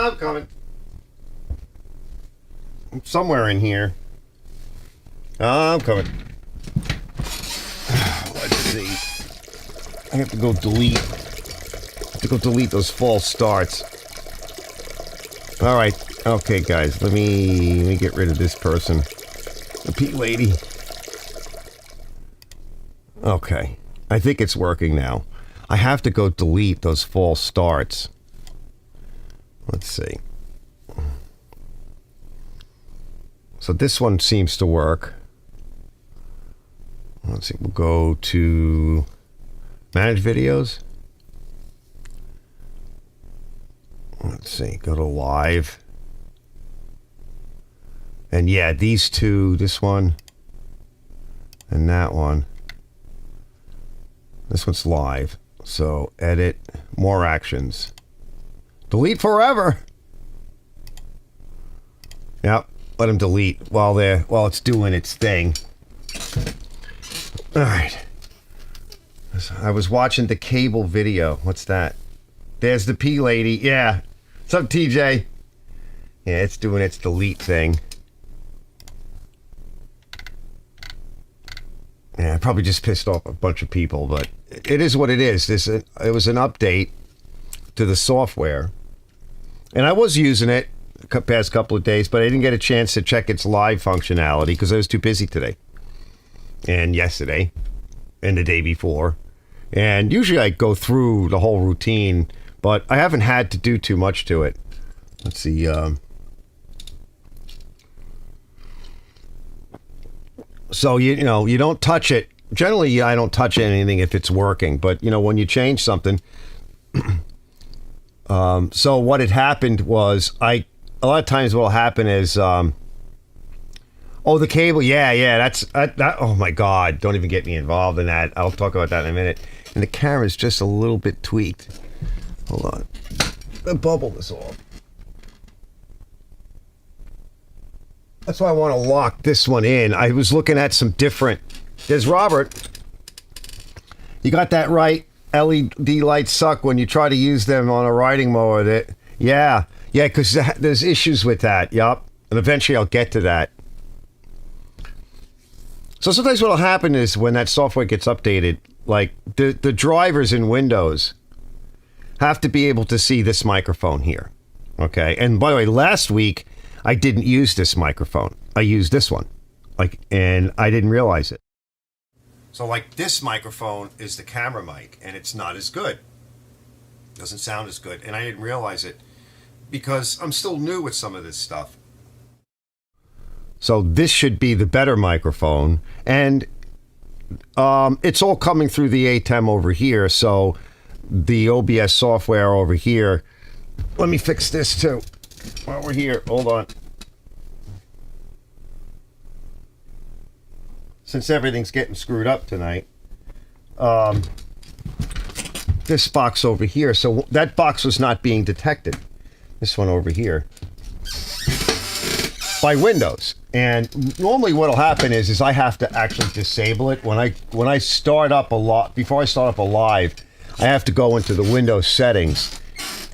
I'm coming. I'm somewhere in here. I'm coming. Let's see. I have to go delete. Delete those false starts. All right. Okay, guys. Let me get rid of this person. The P lady. Okay. I think it's working now. I have to go delete those false starts. Let's see. So this one seems to work. Let's see. We'll go to manage videos. Let's see. Go to live. And yeah, these two, this one and that one. This one's live. So edit, more actions. Delete forever. Yep, let them delete while it's doing its thing. All right. I was watching the cable video. What's that? There's the P lady. Yeah. What's up, TJ? Yeah, it's doing its delete thing. Yeah, I probably just pissed off a bunch of people, but it is what it is. It was an update to the software. And I was using it the past couple of days, but I didn't get a chance to check its live functionality because I was too busy today. And yesterday. And the day before. And usually I go through the whole routine, but I haven't had to do too much to it. Let's see. So, you know, you don't touch it. Generally, I don't touch anything if it's working. But, you know, when you change something... so what had happened was, a lot of times what'll happen is... oh, the cable. Yeah, that's... oh, my God. Don't even get me involved in that. I'll talk about that in a minute. And the camera's just a little bit tweaked. Hold on. Let's bubble this off. That's why I want to lock this one in. I was looking at some different... There's Robert. You got that right. LED lights suck when you try to use them on a riding mower. Yeah, because there's issues with that. Yup. And eventually I'll get to that. So sometimes what'll happen is when that software gets updated, like the drivers in Windows have to be able to see this microphone here. Okay. And by the way, last week I didn't use this microphone. I used this one. And I didn't realize it. So like this microphone is the camera mic and it's not as good. Doesn't sound as good. And I didn't realize it because I'm still new with some of this stuff. So this should be the better microphone. And it's all coming through the ATEM over here. So the OBS software over here. Let me fix this too while we're here. Hold on. Since everything's getting screwed up tonight, this box over here, so that box was not being detected. This one over here by Windows. And normally what'll happen is I have to actually disable it when I start up before I start up a live, I have to go into the Windows settings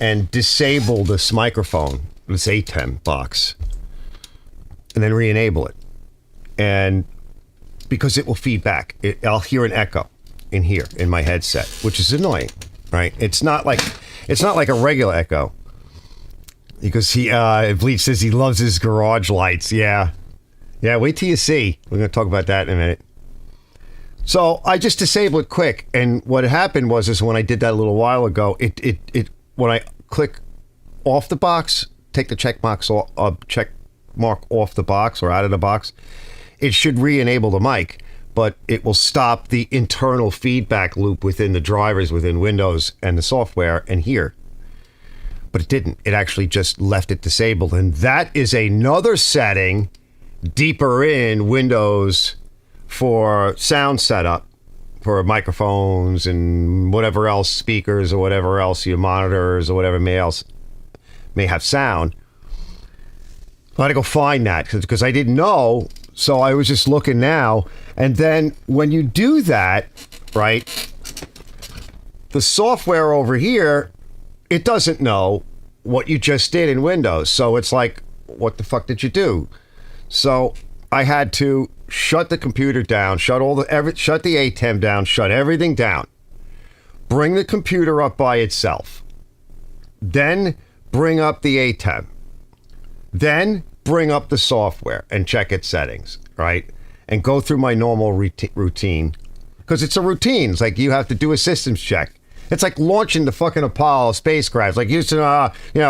and disable this microphone, this ATEM box, and then re-enable it. And because it will feed back. I'll hear an echo in here in my headset, which is annoying, right? It's not like a regular echo. Because Bleach says he loves his garage lights. Yeah, wait till you see. We're going to talk about that in a minute. So I just disabled it quick, and what happened was when I did that a little while ago, it when I click off the box, take the check mark off the box or out of the box, it should re-enable the mic, but it will stop the internal feedback loop within the drivers, within Windows and the software and here. But it didn't. It actually just left it disabled. And that is another setting deeper in Windows for sound setup, for microphones and whatever else, speakers or whatever else, your monitors or whatever else may have sound. I had to go find that because I didn't know. So I was just looking now. And then when you do that, right, the software over here, it doesn't know what you just did in Windows. So it's like, what the fuck did you do? So I had to shut the computer down, shut the ATEM down, shut everything down, bring the computer up by itself, then bring up the ATEM, then bring up the software and check its settings, right? And go through my normal routine. Because it's a routine. It's like you have to do a systems check. It's like launching the fucking Apollo spacecraft. Like Houston,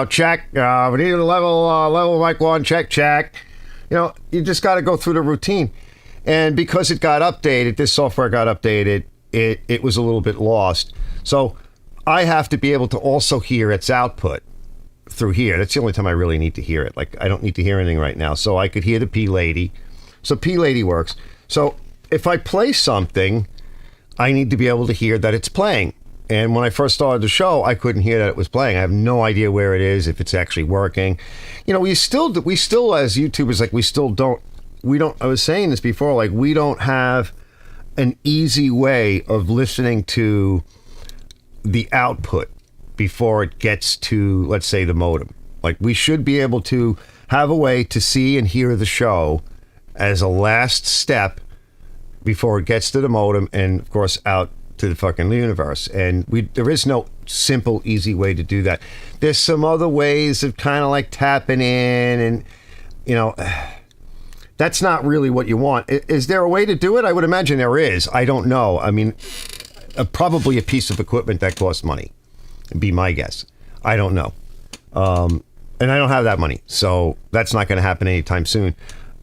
check. We need a level Mike 1, check. You just got to go through the routine. And because it got updated, this software got updated, it was a little bit lost. So I have to be able to also hear its output through here. That's the only time I really need to hear it. Like, I don't need to hear anything right now. So I could hear the P Lady. So P Lady works. So if I play something, I need to be able to hear that it's playing. And when I first started the show, I couldn't hear that it was playing. I have no idea where it is, if it's actually working. We still as YouTubers, like I was saying this before, like we don't have an easy way of listening to the output before it gets to, let's say, the modem. Like we should be able to have a way to see and hear the show as a last step before it gets to the modem and, of course, out to the fucking universe. And there is no simple, easy way to do that. There's some other ways of kind of like tapping in and, that's not really what you want. Is there a way to do it? I would imagine there is. I don't know. I mean, probably a piece of equipment that costs money would be my guess. I don't know. And I don't have that money. So that's not going to happen anytime soon.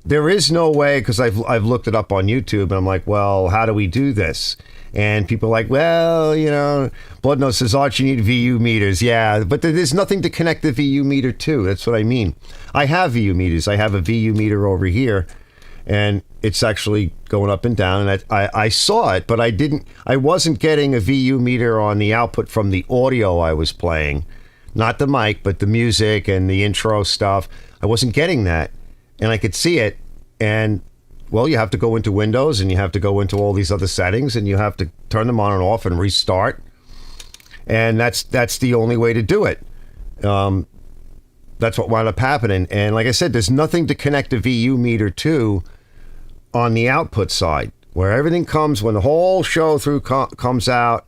There is no way, because I've looked it up on YouTube, and I'm like, well, how do we do this? And people are like, well, Bloodnose says, Arch, you need VU meters. Yeah, but there's nothing to connect the VU meter to. That's what I mean. I have VU meters. I have a VU meter over here, and it's actually going up and down. And I saw it, but I wasn't getting a VU meter on the output from the audio I was playing. Not the mic, but the music and the intro stuff. I wasn't getting that. And I could see it, and well, you have to go into Windows, and you have to go into all these other settings, and you have to turn them on and off and restart, and that's the only way to do it. That's what wound up happening. And like I said, there's nothing to connect the VU meter to on the output side, where everything comes when the whole show through comes out.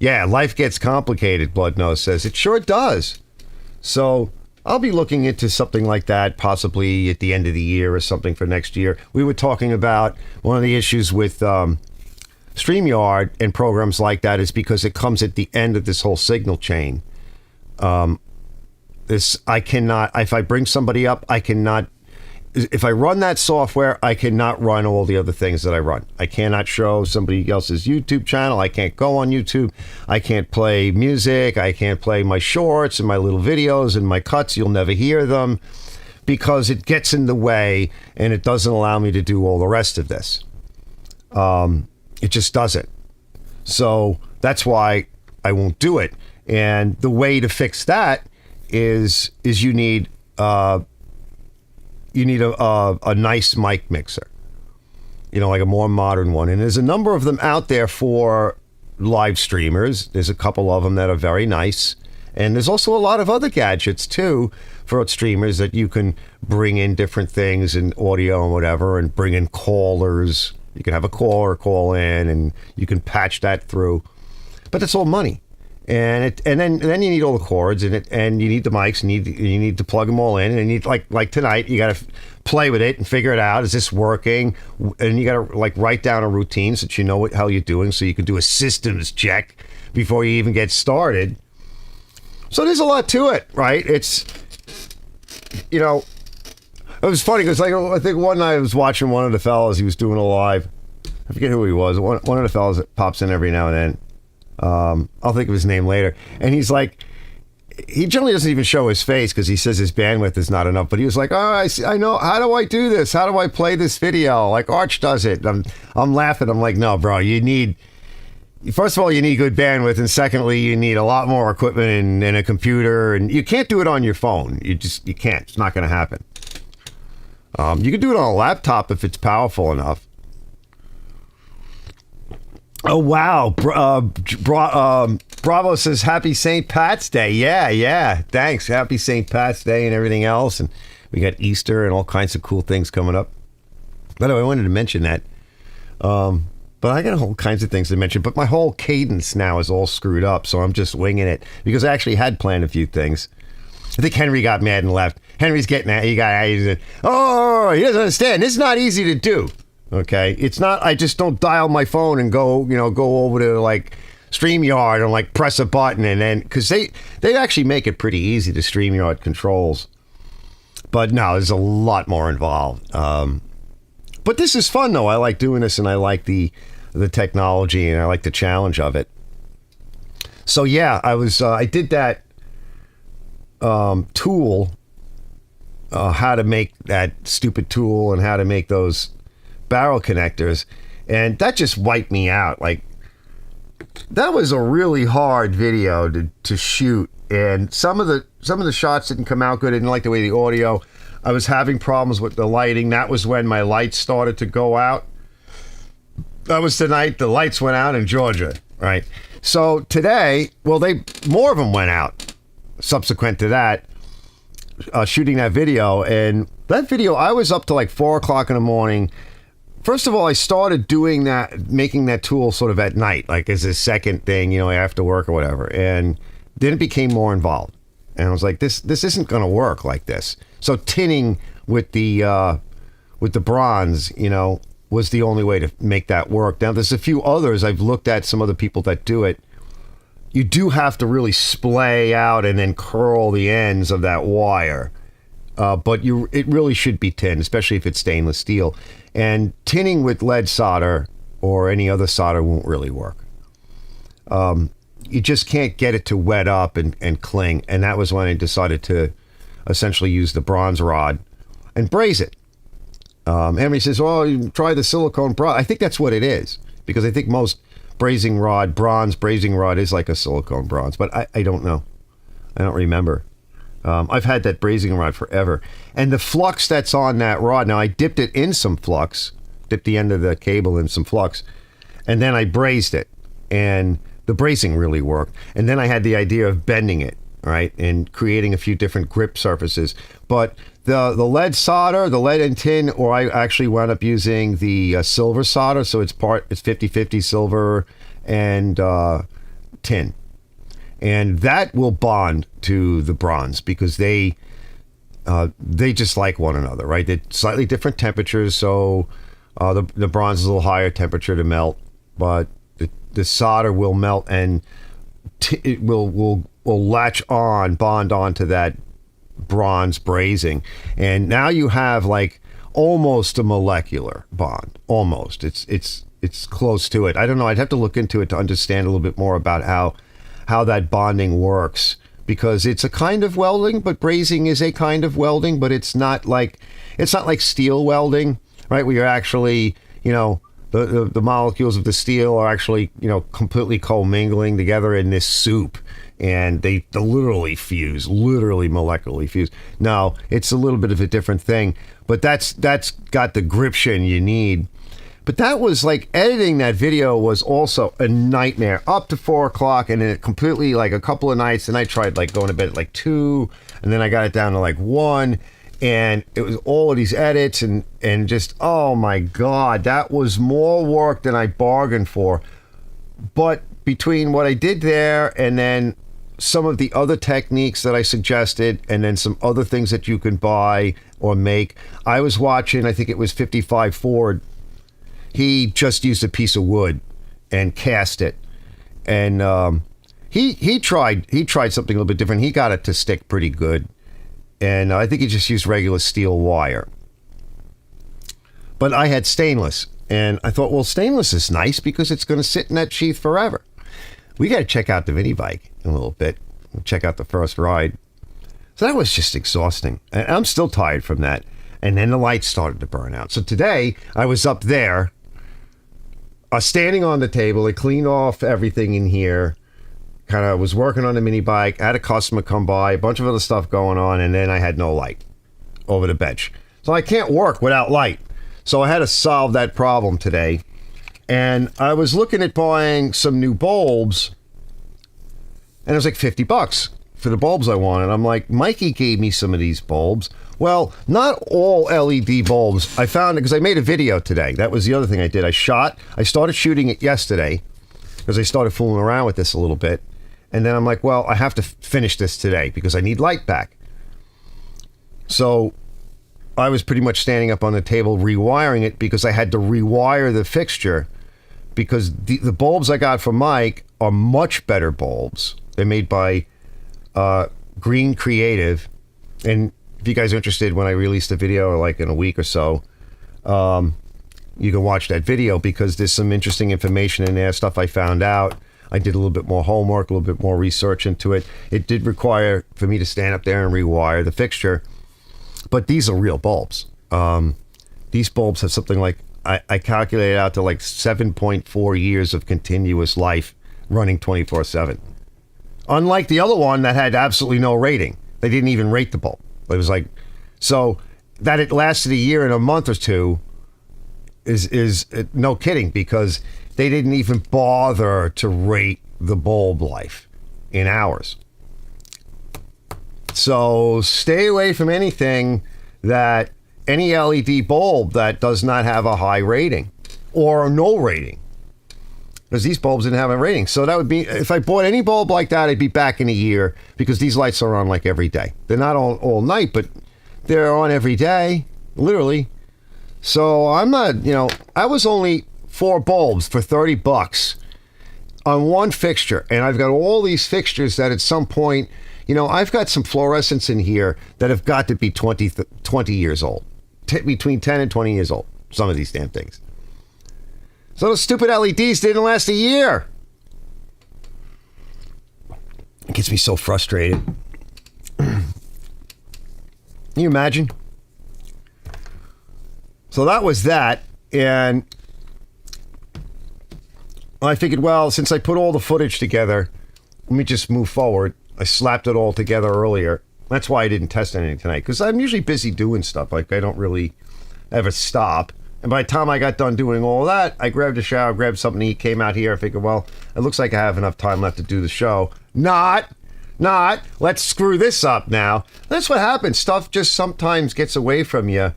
Yeah, life gets complicated, Bloodnose says. It sure does. So I'll be looking into something like that possibly at the end of the year or something for next year. We were talking about one of the issues with StreamYard and programs like that is because it comes at the end of this whole signal chain. I cannot, if I bring somebody up, if I run that software, I cannot run all the other things that I run. I cannot show somebody else's YouTube channel. I can't go on YouTube. I can't play music. I can't play my shorts and my little videos and my cuts. You'll never hear them because it gets in the way and it doesn't allow me to do all the rest of this. It just doesn't. So that's why I won't do it. And the way to fix that is you need a nice mic mixer, like a more modern one. And there's a number of them out there for live streamers. There's a couple of them that are very nice. And there's also a lot of other gadgets too for streamers that you can bring in different things and audio and whatever, and bring in callers. You can have a caller call in and you can patch that through, but it's all money. And then you need all the cords and you need the mics and you need to plug them all in, and you need like tonight you got to play with it and figure it out. Is this working? And you got to write down a routine so that you know what hell you're doing, so you can do a systems check before you even get started. So there's a lot to it, right? It's it was funny because I think one night I was watching one of the fellas. He was doing a live. I forget who he was. One of the fellas that pops in every now and then. I'll think of his name later. And he's like, he generally doesn't even show his face because he says his bandwidth is not enough. But he was like, oh, I know. How do I do this? How do I play this video? Like Arch does it. I'm laughing. I'm like, no, bro, first of all, you need good bandwidth. And secondly, you need a lot more equipment and a computer. And you can't do it on your phone. You can't. It's not going to happen. You can do it on a laptop if it's powerful enough. Oh, wow. Bravo says, happy St. Pat's Day. Yeah. Thanks. Happy St. Pat's Day and everything else. And we got Easter and all kinds of cool things coming up. By the way, I wanted to mention that. But I got all kinds of things to mention. But my whole cadence now is all screwed up, so I'm just winging it. Because I actually had planned a few things. I think Henry got mad and left. Henry's getting at he said, oh, he doesn't understand. This is not easy to do. Okay? It's not, I just don't dial my phone and go over to like StreamYard and like press a button and then, because they actually make it pretty easy, the StreamYard controls. But no, there's a lot more involved. But this is fun though. I like doing this and I like the technology and I like the challenge of it. So yeah, I did that tool, how to make that stupid tool and how to make those barrel connectors, and that just wiped me out. Like, that was a really hard video to shoot, and some of the shots didn't come out good. I didn't like the way the audio. I was having problems with the lighting. That was when my lights started to go out. That was the night the lights went out in Georgia, right? So today, well, more of them went out subsequent to that, shooting that video. And that video, I was up to like 4 o'clock in the morning. First of all, I started doing that, making that tool sort of at night, like as a second thing, after work or whatever. And then it became more involved. And I was like, this isn't going to work like this. So tinning with the bronze, was the only way to make that work. Now, there's a few others. I've looked at some other people that do it. You do have to really splay out and then curl the ends of that wire. But it really should be tin, especially if it's stainless steel. And tinning with lead solder or any other solder won't really work. You just can't get it to wet up and cling. And that was when I decided to essentially use the bronze rod and braze it. Henry says, oh, you try the silicone bronze. I think that's what it is, because I think most bronze brazing rod is like a silicone bronze, but I don't know. I don't remember. I've had that brazing rod forever. And the flux that's on that rod, now I dipped it in some flux, dipped the end of the cable in some flux, and then I brazed it. And the brazing really worked. And then I had the idea of bending it, right, and creating a few different grip surfaces. But the lead solder, the lead and tin, or I actually wound up using the silver solder, so it's 50-50 silver and tin. And that will bond to the bronze because they just like one another, right? They're slightly different temperatures, so the bronze is a little higher temperature to melt, but the solder will melt and it will latch on, bond onto that bronze brazing. And now you have like almost a molecular bond. Almost. It's close to it. I don't know. I'd have to look into it to understand a little bit more about how that bonding works, because it's a kind of welding, but brazing is a kind of welding, but it's not like steel welding, right? Where you're actually, the molecules of the steel are actually, completely commingling together in this soup, and they literally fuse, literally molecularly fuse. No, it's a little bit of a different thing, but that's got the gription you need. But that was like, editing that video was also a nightmare, up to 4 o'clock, and then it completely, like a couple of nights, and I tried like going to bed at like 2, and then I got it down to like 1, and it was all of these edits and just, oh my God, that was more work than I bargained for. But between what I did there and then some of the other techniques that I suggested, and then some other things that you can buy or make, I was watching, I think it was 55 Ford. He just used a piece of wood and cast it, and he tried something a little bit different. He got it to stick pretty good, and I think he just used regular steel wire. But I had stainless, and I thought, well, stainless is nice because it's going to sit in that sheath forever. We got to check out the MiniBike in a little bit. We'll check out the first ride. So that was just exhausting, and I'm still tired from that. And then the lights started to burn out. So today I was up there, standing on the table. I cleaned off everything in here, kind of was working on the MiniBike. I had a customer come by, a bunch of other stuff going on, and then I had no light over the bench. So I can't work without light. So I had to solve that problem today. And I was looking at buying some new bulbs, And it was like $50 for the bulbs I wanted. I'm like, Mikey gave me some of these bulbs. Well, not all LED bulbs. I found it because I made a video today. That was the other thing I did. I started shooting it yesterday because I started fooling around with this a little bit. And then I'm like, well, I have to finish this today because I need light back. So I was pretty much standing up on the table rewiring it because I had to rewire the fixture because the bulbs I got from Mike are much better bulbs. They're made by Green Creative. And if you guys are interested, when I release the video, or like in a week or so, you can watch that video because there's some interesting information in there, stuff I found out. I did a little bit more homework, a little bit more research into it. It did require for me to stand up there and rewire the fixture, but these are real bulbs. These bulbs have something like, I calculated out to like 7.4 years of continuous life running 24/7. Unlike the other one that had absolutely no rating. They didn't even rate the bulb. It was like, so that it lasted a year and a month or two is no kidding, because they didn't even bother to rate the bulb life in hours. So stay away from anything that, any LED bulb that does not have a high rating or no rating, because these bulbs didn't have a rating. So that would be, if I bought any bulb like that, I'd be back in a year, because these lights are on like every day. They're not all night, but they're on every day, literally. So I'm not, I was only 4 bulbs for $30 on one fixture. And I've got all these fixtures that at some point, I've got some fluorescents in here that have got to be 20 years old. Between 10 and 20 years old, some of these damn things. So those stupid LEDs didn't last a year. It gets me so frustrated. Can you imagine? So that was that. And I figured, well, since I put all the footage together, let me just move forward. I slapped it all together earlier. That's why I didn't test anything tonight, because I'm usually busy doing stuff. Like, I don't really ever stop. And by the time I got done doing all that, I grabbed a shower, grabbed something to eat, came out here. I figured, well, it looks like I have enough time left to do the show. Not. Let's screw this up now. That's what happens. Stuff just sometimes gets away from you.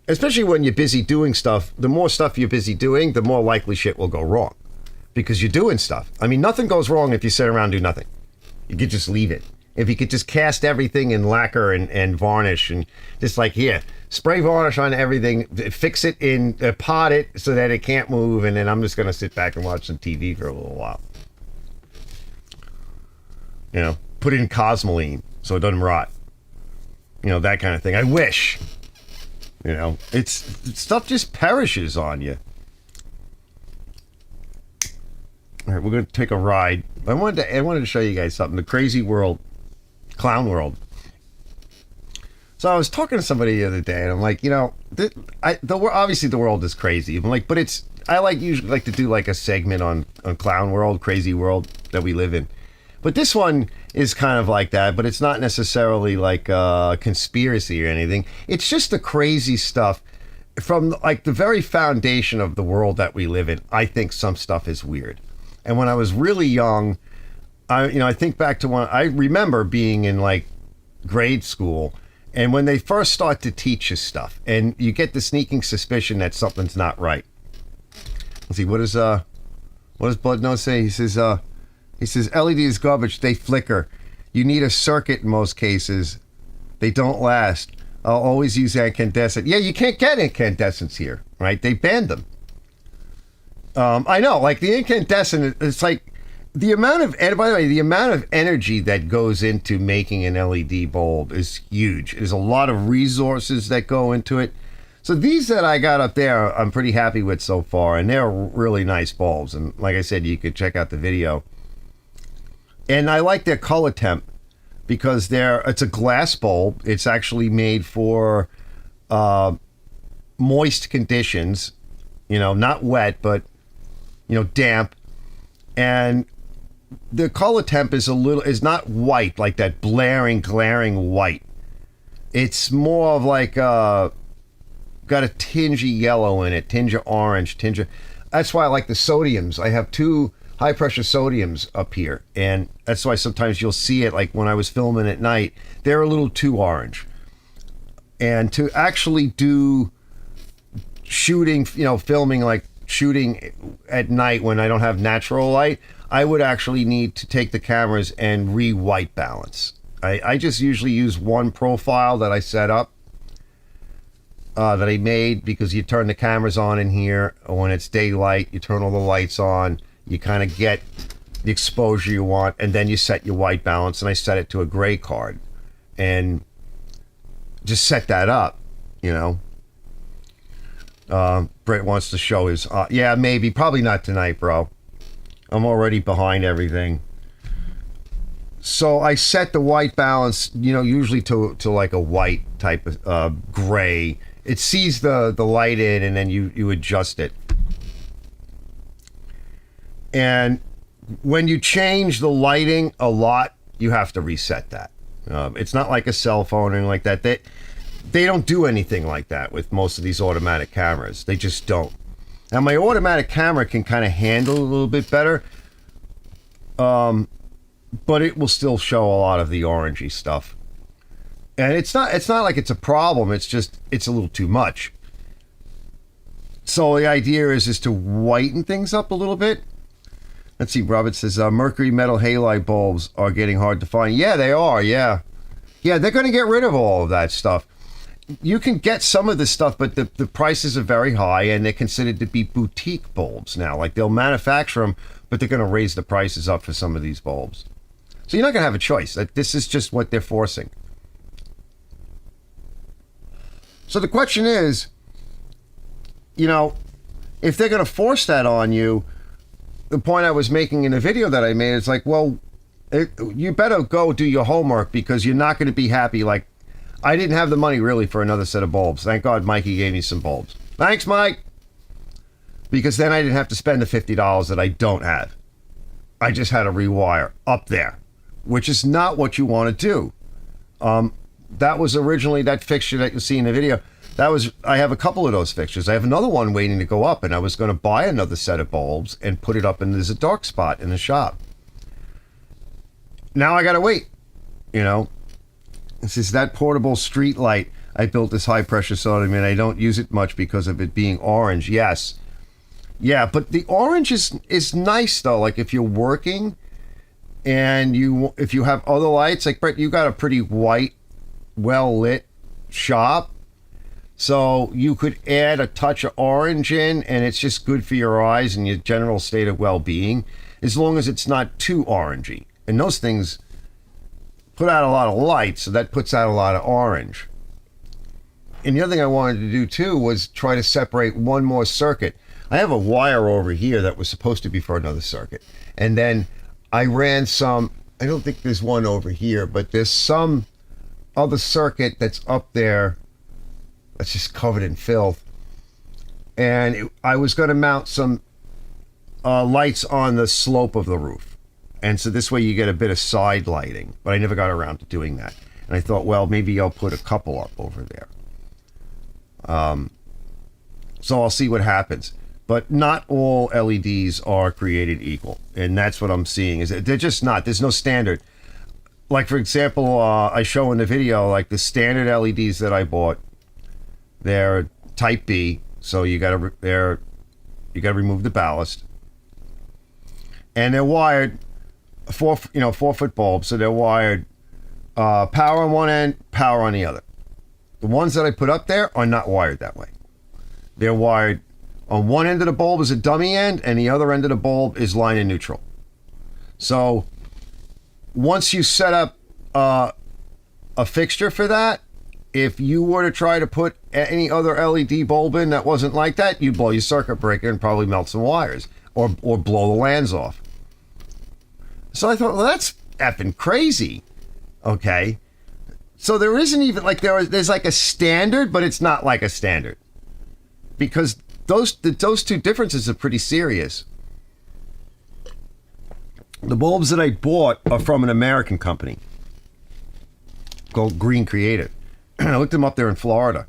Especially when you're busy doing stuff. The more stuff you're busy doing, the more likely shit will go wrong. Because you're doing stuff. I mean, nothing goes wrong if you sit around and do nothing. You could just leave it. If you could just cast everything in lacquer and varnish, and just like, here, spray varnish on everything, fix it in, pot it so that it can't move, and then I'm just going to sit back and watch some TV for a little while. Put it in Cosmoline so it doesn't rot. That kind of thing. I wish. Stuff just perishes on you. All right, we're going to take a ride. I wanted to show you guys something. The crazy world, clown world. So I was talking to somebody the other day, and I'm like, obviously the world is crazy. I'm like, but I usually like to do like a segment on clown world, crazy world that we live in. But this one is kind of like that, but it's not necessarily like a conspiracy or anything. It's just the crazy stuff from like the very foundation of the world that we live in. I think some stuff is weird. And when I was really young, I think back to when I remember being in like grade school, and when they first start to teach you stuff, and you get the sneaking suspicion that something's not right. Let's see, what does Blood Nose say? He says LED is garbage. They flicker. You need a circuit in most cases. They don't last. I'll always use incandescent. Yeah, you can't get incandescents here, right? They banned them. I know, like the incandescent, it's like the amount of, and by the way, the amount of energy that goes into making an LED bulb is huge. There's a lot of resources that go into it. So these that I got up there, I'm pretty happy with so far, and they're really nice bulbs. And like I said, you could check out the video. And I like their color temp because it's a glass bulb. It's actually made for moist conditions, not wet, but damp. And the color temp is not white, like that glaring white. It's more of like got a tinge of yellow in it, tinge of orange, that's why I like the sodiums. I have 2 high pressure sodiums up here, and that's why sometimes you'll see it, like when I was filming at night, they're a little too orange. And to actually do shooting, filming, like shooting at night when I don't have natural light, I would actually need to take the cameras and white balance. I just usually use one profile that I set up, that I made, because you turn the cameras on in here when it's daylight, you turn all the lights on, you kind of get the exposure you want, and then you set your white balance, and I set it to a gray card and just set that up. Brett wants to show his yeah, maybe, probably not tonight, bro. I'm already behind everything. So I set the white balance, usually to like a white type of gray. It sees the light in, and then you adjust it. And when you change the lighting a lot, you have to reset that. It's not like a cell phone or anything like that. They don't do anything like that with most of these automatic cameras. They just don't. Now, my automatic camera can kind of handle it a little bit better, but it will still show a lot of the orangey stuff. And it's not like it's a problem. It's just, it's a little too much. So the idea is to whiten things up a little bit. Let's see, Robert says, mercury metal halide bulbs are getting hard to find. Yeah, they are, yeah. Yeah, they're going to get rid of all of that stuff. You can get some of this stuff, but the prices are very high, and they're considered to be boutique bulbs now. Like, they'll manufacture them, but they're going to raise the prices up for some of these bulbs. So you're not going to have a choice. This is just what they're forcing. So the question is, if they're going to force that on you, the point I was making in the video that I made is like, well, you better go do your homework, because you're not going to be happy. Like, I didn't have the money really for another set of bulbs. Thank God Mikey gave me some bulbs. Thanks, Mike. Because then I didn't have to spend the $50 that I don't have. I just had to rewire up there, which is not what you want to do. That was originally that fixture that you see in the video. I have a couple of those fixtures. I have another one waiting to go up, and I was going to buy another set of bulbs and put it up, and there's a dark spot in the shop. Now I got to wait, This is that portable street light. I built this high pressure sodium, and I don't use it much because of it being orange. Yes. Yeah, but the orange is nice though. Like if you're working and if you have other lights, like Brett, you got a pretty white, well lit shop. So you could add a touch of orange in, and it's just good for your eyes and your general state of well-being, as long as it's not too orangey. And those things put out a lot of light, so that puts out a lot of orange. And the other thing I wanted to do too was try to separate one more circuit. I have a wire over here that was supposed to be for another circuit. And then I ran some, I don't think there's one over here, but there's some other circuit that's up there that's just covered in filth. And I was going to mount some lights on the slope of the roof. And so this way you get a bit of side lighting, but I never got around to doing that. And I thought, well, maybe I'll put a couple up over there. So I'll see what happens. But not all LEDs are created equal. And that's what I'm seeing, is that they're just not. There's no standard. Like, for example, I show in the video, like the standard LEDs that I bought, they're type B, so you got to remove the ballast. And they're wired 4-foot bulbs, so they're wired power on one end, power on the other. The ones that I put up there are not wired that way. They're wired on one end of the bulb is a dummy end, and the other end of the bulb is line and neutral. So once you set up a fixture for that, if you were to try to put any other LED bulb in that wasn't like that, you'd blow your circuit breaker and probably melt some wires, or blow the lands off. So I thought, well, that's effing crazy. Okay. So there isn't even like there's like a standard, but it's not like a standard, because those two differences are pretty serious. The bulbs that I bought are from an American company called Green Creative. I looked them up there in Florida.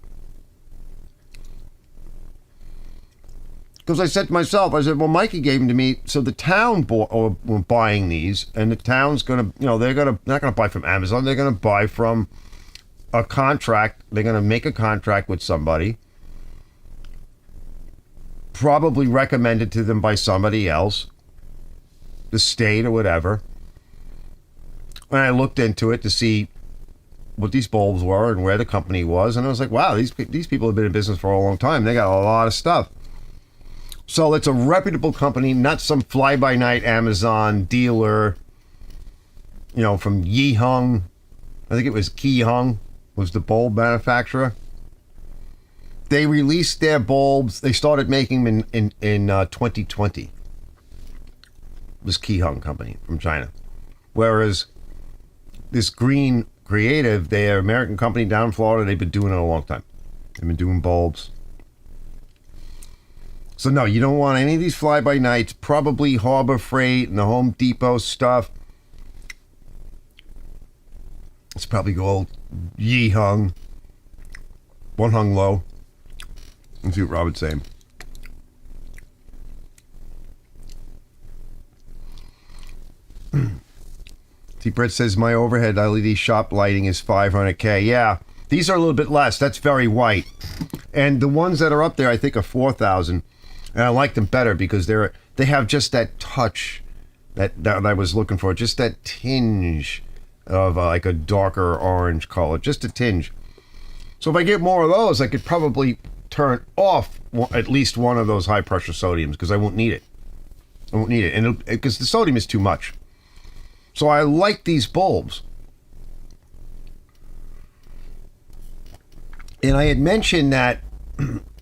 Because I said to myself, I said, well, Mikey gave them to me, so the town were buying these, and the town's going to, they're not going to buy from Amazon. They're going to buy from a contract. They're going to make a contract with somebody, probably recommended to them by somebody else, the state or whatever. And I looked into it to see what these bulbs were and where the company was, and I was like, wow, these people have been in business for a long time. They got a lot of stuff. So it's a reputable company, not some fly-by-night Amazon dealer, from Yihung. I think it was Kihung was the bulb manufacturer. They released their bulbs. They started making them in 2020. It was Kihung company from China. Whereas this Green Creative, they're an American company down in Florida. They've been doing it a long time. They've been doing bulbs. So no, you don't want any of these fly-by-nights. Probably Harbor Freight and the Home Depot stuff. It's probably called Yihung. One hung low. Let's see what Robert's saying. See, Brett says, my overhead LED shop lighting is $500K. Yeah, these are a little bit less. That's very white. And the ones that are up there, I think, are $4,000. And I like them better because they have just that touch that I was looking for. Just that tinge of like a darker orange color. Just a tinge. So if I get more of those, I could probably turn off at least one of those high-pressure sodiums because I won't need it. I won't need it. And because the sodium is too much. So I like these bulbs. And I had mentioned that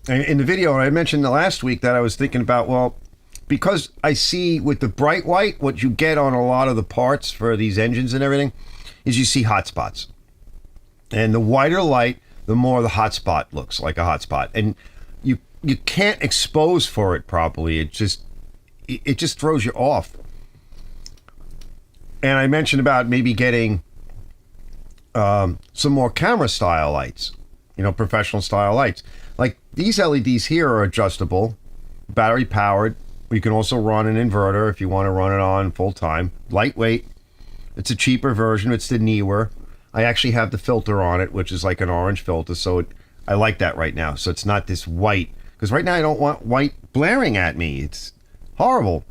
in the video, I mentioned the last week that I was thinking about, well, because I see with the bright white, what you get on a lot of the parts for these engines and everything is you see hot spots. And the whiter light, the more the hot spot looks like a hot spot. And you can't expose for it properly. It just throws you off. And I mentioned about maybe getting some more camera style lights, professional style lights. Like these LEDs here are adjustable, battery powered. You can also run an inverter if you want to run it on full time. Lightweight. It's a cheaper version. It's the newer. I actually have the filter on it, which is like an orange filter. So I like that right now. So it's not this white. Because right now I don't want white blaring at me. It's horrible.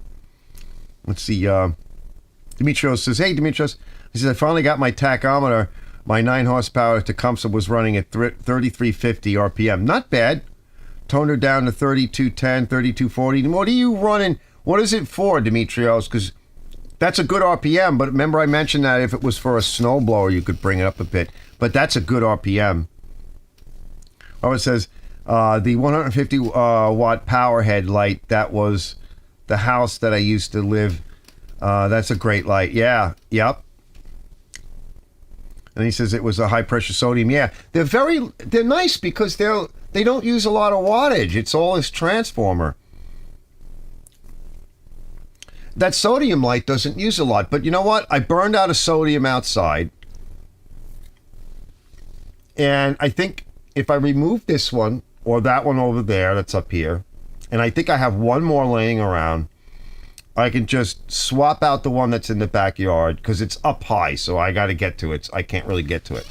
Let's see. Dimitrios says, hey, Dimitrios. He says, I finally got my tachometer. My 9 horsepower Tecumseh was running at 3350 RPM. Not bad. Toned her down to 3210, 3240. What are you running? What is it for, Dimitrios? Because that's a good RPM. But remember I mentioned that if it was for a snowblower, you could bring it up a bit. But that's a good RPM. Oh, it says, the 150 watt power head light, that was the house that I used to live. That's a great light. Yeah. Yep. And he says it was a high pressure sodium. Yeah, they're nice because they don't use a lot of wattage. It's all this transformer. That sodium light doesn't use a lot, but you know what? I burned out of sodium outside. And I think if I remove this one or that one over there that's up here, and I think I have one more laying around, I can just swap out the one that's in the backyard because it's up high, so I got to get to it. I can't really get to it,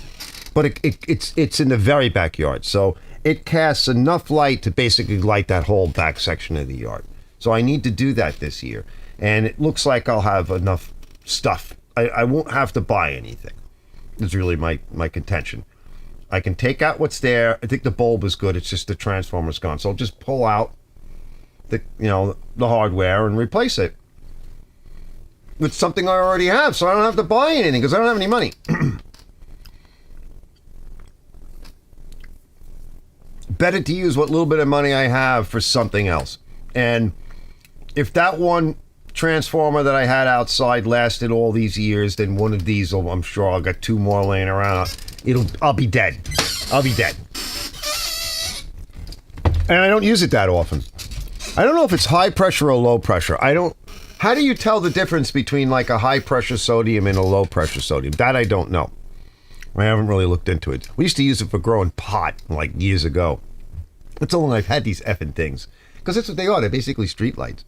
but it's in the very backyard, so it casts enough light to basically light that whole back section of the yard. So I need to do that this year, and it looks like I'll have enough stuff. I won't have to buy anything. It's really my contention. I can take out what's there. I think the bulb is good. It's just the transformer's gone, so I'll just pull out the hardware and replace it with something I already have, so I don't have to buy anything because I don't have any money. Better to use what little bit of money I have for something else. And if that one transformer that I had outside lasted all these years, then one of these, I'm sure I'll get 2 more laying around. I'll be dead. I'll be dead. And I don't use it that often. I don't know if it's high pressure or low pressure. How do you tell the difference between like a high pressure sodium and a low pressure sodium? That I don't know. I haven't really looked into it. We used to use it for growing pot like years ago. That's how long I've had these effing things. because that's what they are. They're basically street lights.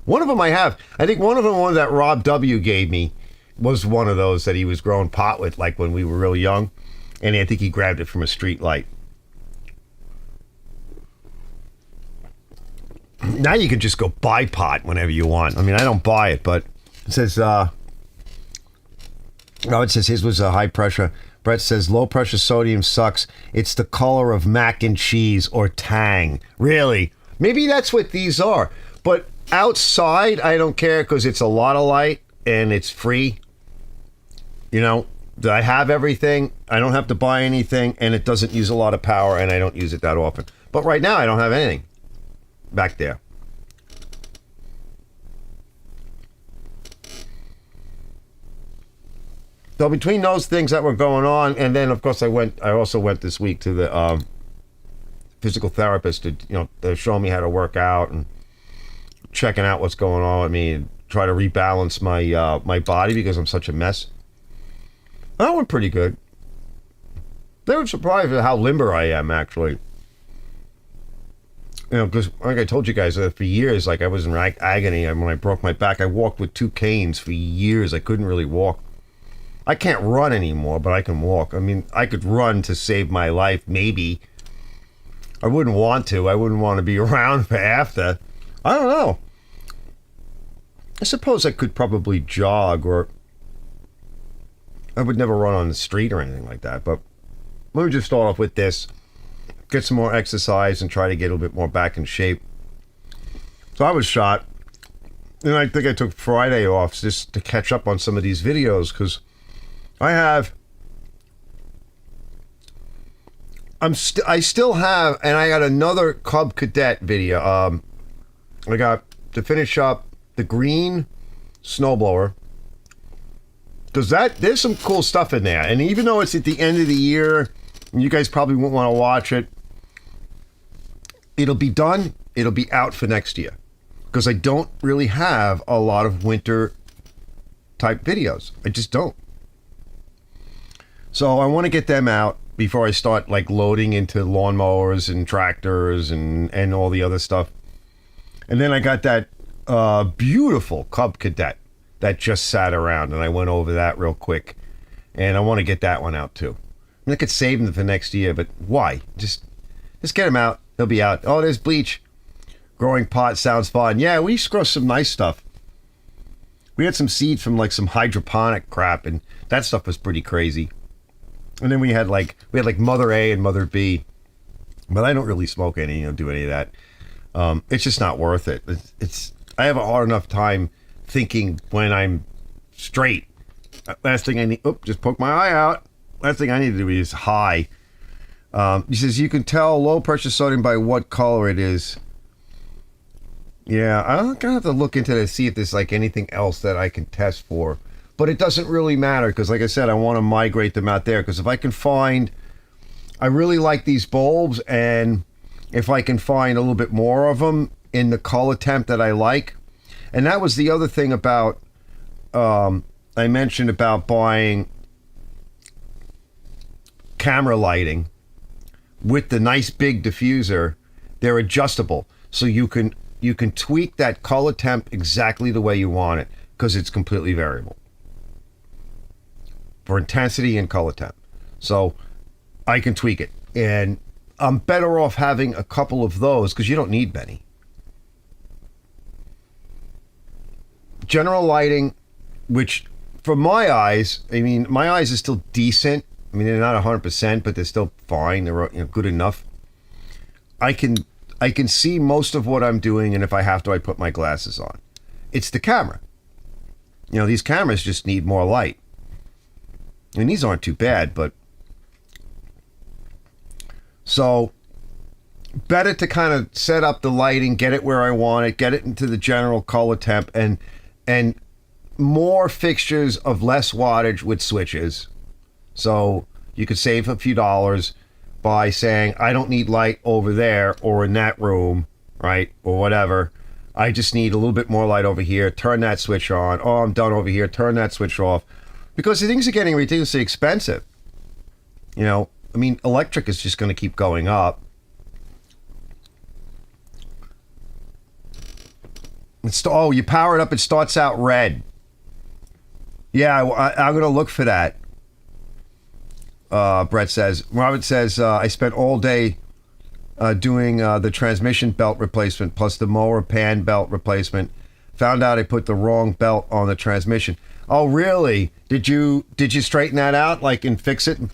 One of them I have. I think one of them, one that Rob W. gave me, was one of those that he was growing pot with, like when we were really young. And I think he grabbed it from a street light. Now you can just go buy pot whenever you want. I mean, I don't buy it, but it says, it says his was a high pressure. Brett says low pressure sodium sucks. It's the color of mac and cheese or Tang. Really? Maybe that's what these are. But outside, I don't care because it's a lot of light and it's free. You know, I have everything. I don't have to buy anything, and it doesn't use a lot of power, and I don't use it that often. But right now, I don't have anything back there. So between those things that were going on, and then of course I also went this week to the physical therapist to show me how to work out and checking out what's going on with me and try to rebalance my my body because I'm such a mess. That went pretty good. They were surprised at how limber I am, actually. You know, because like I told you guys, for years, like I was in agony. When I broke my back, I walked with 2 canes for years. I couldn't really walk. I can't run anymore, but I can walk. I mean, I could run to save my life, maybe. I wouldn't want to. I wouldn't want to be around for after. I don't know. I suppose I could probably jog, or I would never run on the street or anything like that. But let me just start off with this. Get some more exercise and try to get a little bit more back in shape. So I was shot. And I think I took Friday off just to catch up on some of these videos because I still have, and I got another Cub Cadet video. I got to finish up the green snowblower because there's some cool stuff in there. And even though it's at the end of the year, and you guys probably won't want to watch it, it'll be done. It'll be out for next year because I don't really have a lot of winter type videos. I just don't. So I want to get them out before I start like loading into lawnmowers and tractors and all the other stuff. And then I got that beautiful Cub Cadet that just sat around, and I went over that real quick. And I want to get that one out too. I mean, I could save them for next year, but why? Just get them out. They'll be out. Oh, there's bleach. Growing pot sounds fun. Yeah, we used to grow some nice stuff. We had some seeds from like some hydroponic crap, and that stuff was pretty crazy. And then we had like Mother A and Mother B, but I don't really smoke any, do any of that. It's just not worth it. I have a hard enough time thinking when I'm straight. Last thing I need, just poke my eye out. Last thing I need to do is high. He says you can tell low pressure sodium by what color it is. Yeah, I'm gonna have to look into this, see if there's like anything else that I can test for. But it doesn't really matter because, like I said, I want to migrate them out there because if I can find, I really like these bulbs, and if I can find a little bit more of them in the color temp that I like. And that was the other thing about, I mentioned about buying camera lighting with the nice big diffuser. They're adjustable, so you can tweak that color temp exactly the way you want it because it's completely variable for intensity and color temp. So I can tweak it, and I'm better off having a couple of those because you don't need many. General lighting, which for my eyes, I mean, my eyes are still decent. I mean, they're not 100%, but they're still fine. They're good enough. I can see most of what I'm doing, and if I have to, I put my glasses on. It's the camera. These cameras just need more light. I mean, these aren't too bad, but so better to kind of set up the lighting, get it where I want it, get it into the general color temp, and more fixtures of less wattage with switches. So you could save a few dollars by saying, I don't need light over there or in that room, right? Or whatever. I just need a little bit more light over here. Turn that switch on. Oh, I'm done over here. Turn that switch off. Because the things are getting ridiculously expensive. I mean, electric is just going to keep going up. Oh, you power it up, it starts out red. Yeah, I'm going to look for that. Brett says. Robert says, I spent all day doing the transmission belt replacement plus the mower pan belt replacement. Found out I put the wrong belt on the transmission. Oh, really? Did you straighten that out, like, and fix it, and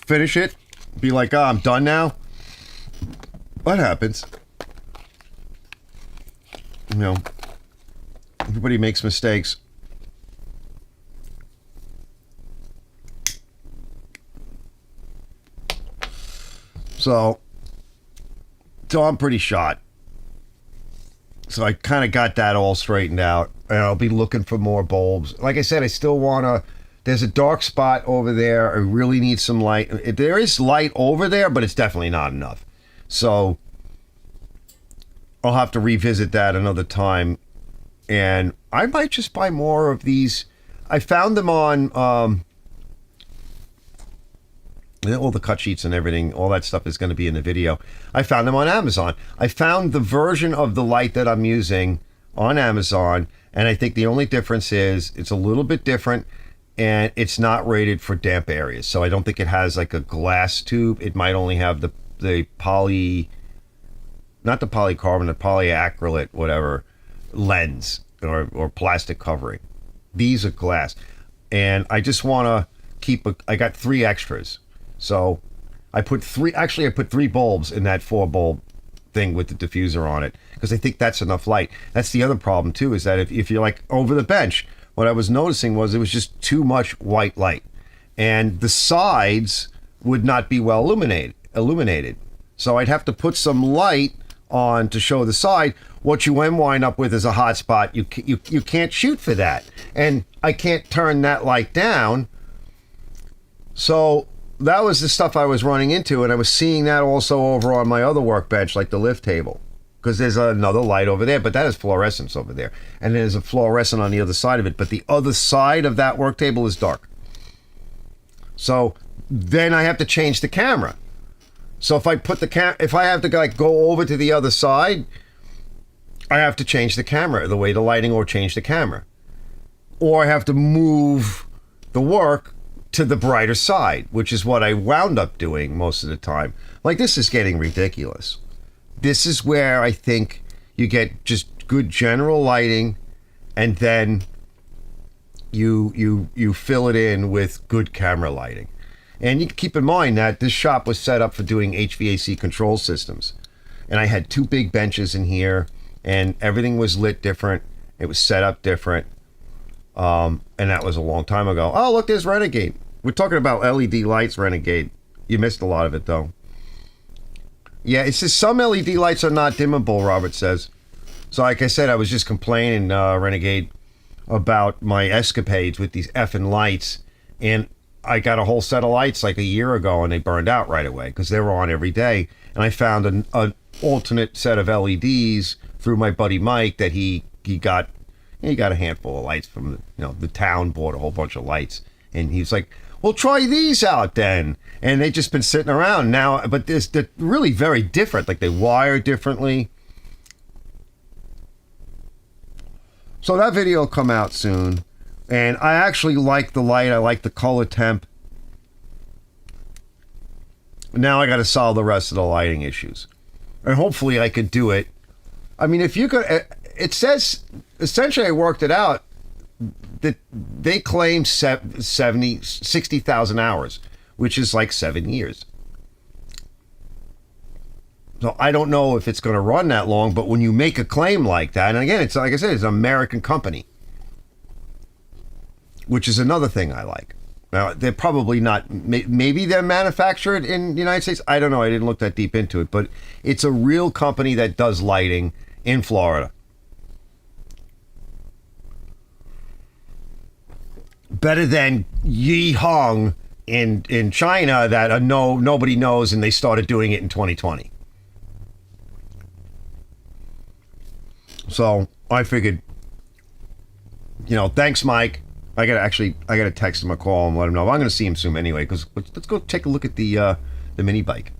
finish it? Be like, oh, I'm done now? What happens? You know, everybody makes mistakes. So I'm pretty shot. So I kind of got that all straightened out, and I'll be looking for more bulbs. Like I said, I still want to. There's a dark spot over there. I really need some light. There is light over there, but it's definitely not enough. So I'll have to revisit that another time, and I might just buy more of these. I found them on all the cut sheets and everything, all that stuff is going to be in the video. I found them on Amazon. I found the version of the light that I'm using on Amazon, and I think the only difference is it's a little bit different, and it's not rated for damp areas. So I don't think it has like a glass tube. It might only have the poly, not the polycarbonate, the polyacrylate, whatever, lens or plastic covering. These are glass. And I just want to keep, I got 3 extras. So I put 3 bulbs in that 4 bulb thing with the diffuser on it, because I think that's enough light. That's the other problem too, is that if you're like over the bench, what I was noticing was it was just too much white light, and the sides would not be well illuminated. So I'd have to put some light on to show the side. What you wind up with is a hot spot. You can't shoot for that, and I can't turn that light down. So that was the stuff I was running into, and I was seeing that also over on my other workbench, like the lift table, because there's another light over there, but that is fluorescence over there, and there's a fluorescent on the other side of it, but the other side of that work table is dark. So then I have to change the camera. So if I put if I have to like go over to the other side, I have to change the camera, the way the lighting, or change the camera, or I have to move the work to the brighter side, which is what I wound up doing most of the time. Like, this is getting ridiculous. This is where I think you get just good general lighting, and then you fill it in with good camera lighting. And you keep in mind that this shop was set up for doing HVAC control systems. And I had 2 big benches in here, and everything was lit different. It was set up different. And that was a long time ago. Oh, look, there's Renegade. We're talking about LED lights, Renegade. You missed a lot of it, though. Yeah, it says some LED lights are not dimmable, Robert says. So like I said, I was just complaining, Renegade, about my escapades with these effing lights. And I got a whole set of lights like a year ago, and they burned out right away because they were on every day. And I found an alternate set of LEDs through my buddy Mike that he got a handful of lights from the town, bought a whole bunch of lights, and he's like, well, try these out then. And they've just been sitting around now, but they're really very different. Like, they wire differently. So that video will come out soon. And I actually like the light. I like the color temp. Now I got to solve the rest of the lighting issues. And hopefully I could do it. I mean, if you could, it says, essentially I worked it out, that they claim 60,000 hours, which is like 7 years. So I don't know if it's going to run that long, but when you make a claim like that, and again, it's like I said, it's an American company, which is another thing I like. Now, they're probably not, maybe they're manufactured in the United States. I don't know. I didn't look that deep into it, but it's a real company that does lighting in Florida. Better than Yi Hong in China that nobody knows, and they started doing it in 2020. So I figured, thanks, Mike. I gotta text him a call and let him know. I'm gonna see him soon anyway, because let's go take a look at the mini bike.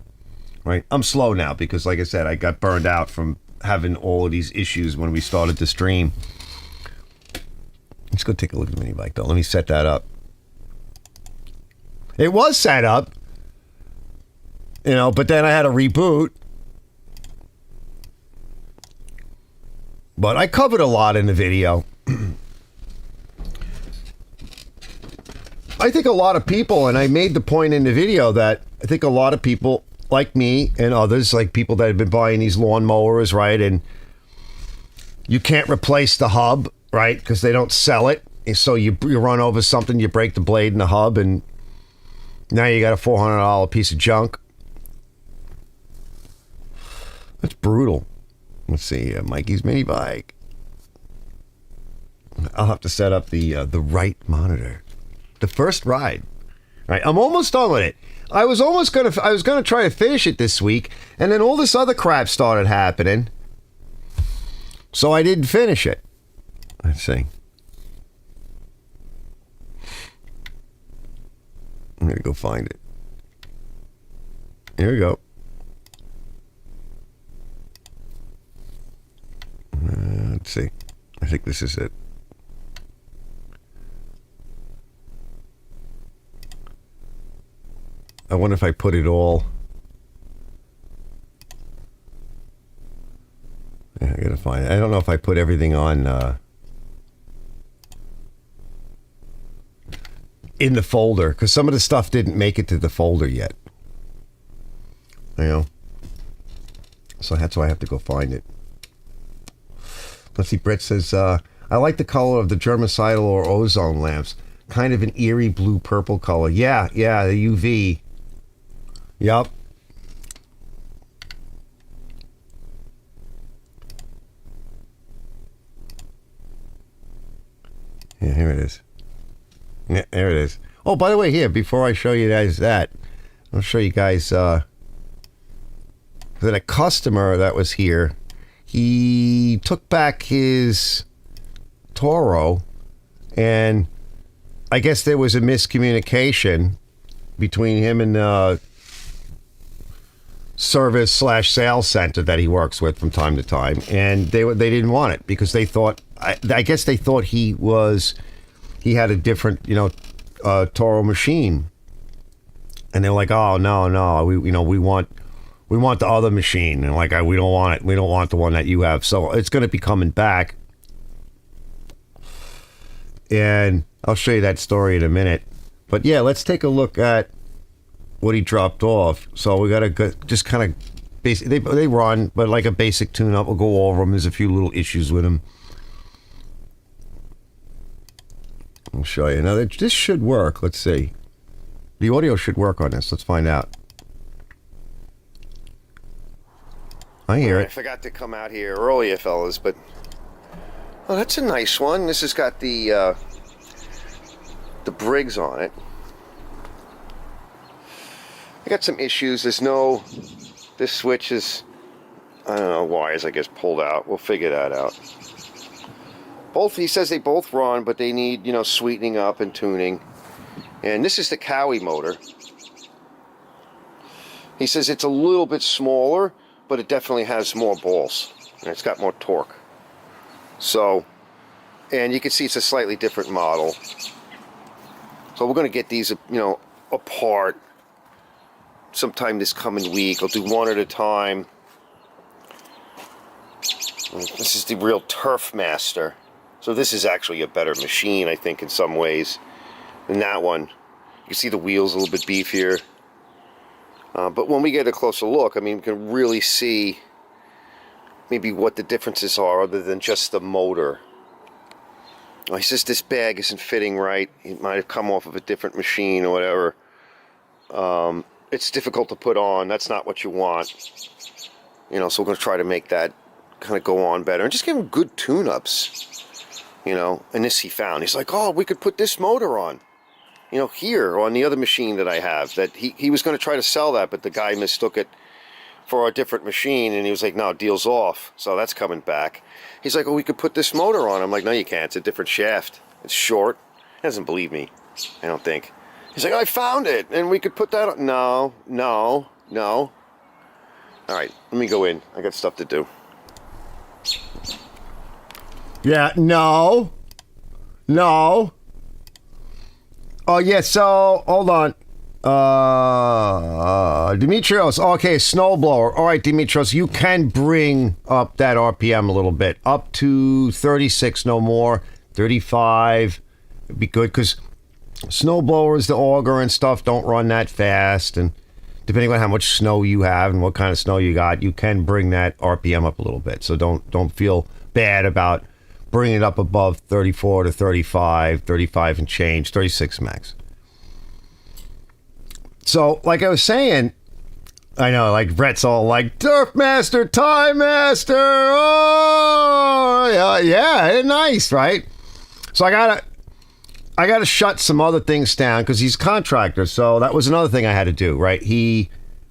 Right, I'm slow now because, like I said, I got burned out from having all of these issues when we started the stream. Let's go take a look at the MiniBike, though. Let me set that up. It was set up, but then I had to reboot. But I covered a lot in the video. I think a lot of people, and I made the point in the video that I think a lot of people like me and others, like people that have been buying these lawnmowers, right? And you can't replace the hub, right? Because they don't sell it. And so you run over something, you break the blade in the hub, and now you got a $400 piece of junk. That's brutal. Let's see, Mikey's MiniBike. I'll have to set up the right monitor. The first ride. All right, I'm almost done with it. I was gonna try to finish it this week, and then all this other crap started happening. So I didn't finish it. Let's see. I'm gonna go find it. Here we go. Let's see. I think this is it. I wonder if I put it all. Yeah, I gotta find it. I don't know if I put everything on in the folder, because some of the stuff didn't make it to the folder yet. So that's why I have to go find it. Let's see, Brett says, I like the color of the germicidal or ozone lamps. Kind of an eerie blue-purple color. Yeah, the UV. Yup. Yeah, here it is. Yeah, there it is. Oh, by the way, here, before I show you guys that, I'll show you guys that a customer that was here, he took back his Toro, and I guess there was a miscommunication between him and the service/sales center that he works with from time to time, and they didn't want it because they thought, I guess they thought he had a different Toro machine, and they're like, oh no, we want the other machine, and like we don't want it. We don't want the one that you have. So it's going to be coming back, and I'll show you that story in a minute. But yeah, let's take a look at what he dropped off. So we got to just kind of basic. They run, but like a basic tune-up. We'll go over them. There's a few little issues with them. I'll show you. Now this should work. Let's see. The audio should work on this. Let's find out. I hear it. I forgot to come out here earlier, fellas, but oh, that's a nice one. This has got the Briggs on it. I got some issues. This switch is, I don't know, wires I guess pulled out. We'll figure that out. He says they both run, but they need, sweetening up and tuning. And this is the Cowie motor. He says it's a little bit smaller, but it definitely has more balls, and it's got more torque. So, and you can see it's a slightly different model. So we're going to get these, apart sometime this coming week. I'll do one at a time. This is the real TimeMasters. So this is actually a better machine, I think, in some ways than that one. You can see the wheels a little bit beefier. But when we get a closer look, we can really see maybe what the differences are other than just the motor. He says this bag isn't fitting right. It might have come off of a different machine or whatever. It's difficult to put on. That's not what you want. So we're going to try to make that kind of go on better. And just give him good tune-ups. And this he found. He's like, oh, we could put this motor on. Here on the other machine that I have. That he was going to try to sell that, but the guy mistook it for a different machine, and he was like, no, deal's off. So that's coming back. He's like, oh, we could put this motor on. I'm like, no, you can't. It's a different shaft. It's short. He doesn't believe me, I don't think. He's like, I found it, and we could put that on. No. All right, let me go in. I got stuff to do. Yeah, no. No. Oh, yeah, so, hold on. Dimitrios, okay, snowblower. All right, Dimitrios, you can bring up that RPM a little bit. Up to 36, no more. 35 would be good, because snowblowers, the auger and stuff, don't run that fast, and depending on how much snow you have and what kind of snow you got, you can bring that RPM up a little bit. So don't feel bad about bringing it up above 34 to 35, 35 and change, 36 max. So, like I was saying, I know, like Brett's all like, TurfMaster, TimeMaster, oh, yeah, nice, right? So I gotta shut some other things down because he's a contractor. So that was another thing I had to do, right? Another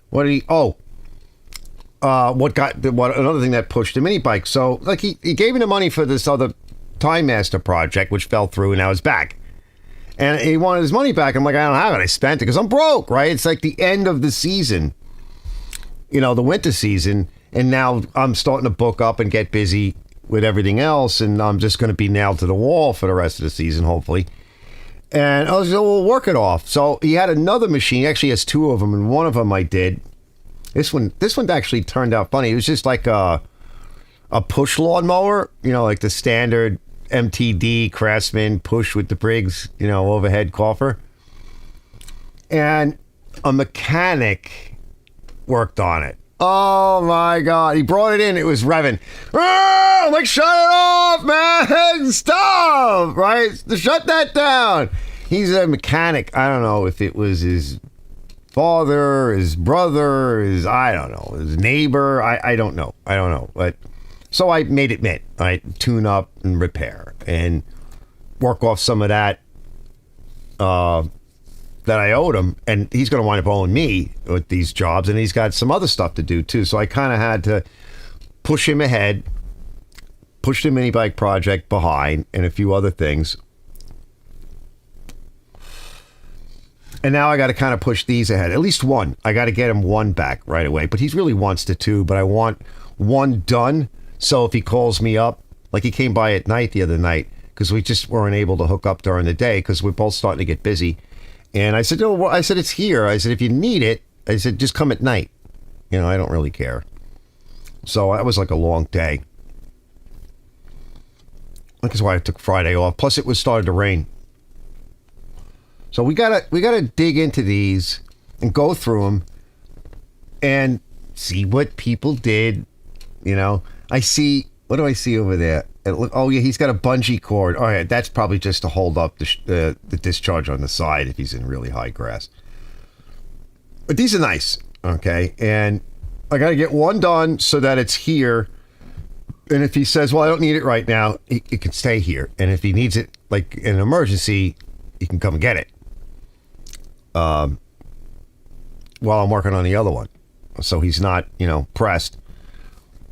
thing that pushed the MiniBike. So like he gave me the money for this other TimeMaster project, which fell through, and now it's back. And he wanted his money back. I'm like, I don't have it. I spent it because I'm broke, right? It's like the end of the season, the winter season. And now I'm starting to book up and get busy with everything else. And I'm just going to be nailed to the wall for the rest of the season, hopefully. And I was like, we'll work it off. So he had another machine. He actually has two of them. And one of them I did. This one actually turned out funny. It was just like a push lawnmower, like the standard MTD Craftsman push with the Briggs, overhead coffer. And a mechanic worked on it. Oh my God. He brought it in. It was revving. Oh, I'm like, shut it off, man. Stop. Right? Shut that down. He's a mechanic. I don't know if it was his father, his brother, I don't know, his neighbor. I don't know. But so I made it mint. I tune up and repair and work off some of that that I owed him. And he's going to wind up owing me with these jobs. And he's got some other stuff to do too. So I kind of had to push him ahead, push the MiniBike project behind, and a few other things. And now I got to kind of push these ahead. At least one. I got to get him one back right away. But he really wants the two. But I want one done. So if he calls me up, like he came by at night the other night, because we just weren't able to hook up during the day because we're both starting to get busy. And I said, it's here. I said, if you need it, I said, just come at night. I don't really care. So that was like a long day. That's why I took Friday off. Plus it was started to rain. So we gotta dig into these and go through them and see what people did. I see. What do I see over there? Oh yeah, he's got a bungee cord. All right, that's probably just to hold up the discharge on the side if he's in really high grass. But these are nice. Okay, and I gotta get one done so that it's here. And if he says, "Well, I don't need it right now," it can stay here. And if he needs it, like in an emergency, he can come and get it. While I'm working on the other one, so he's not, pressed.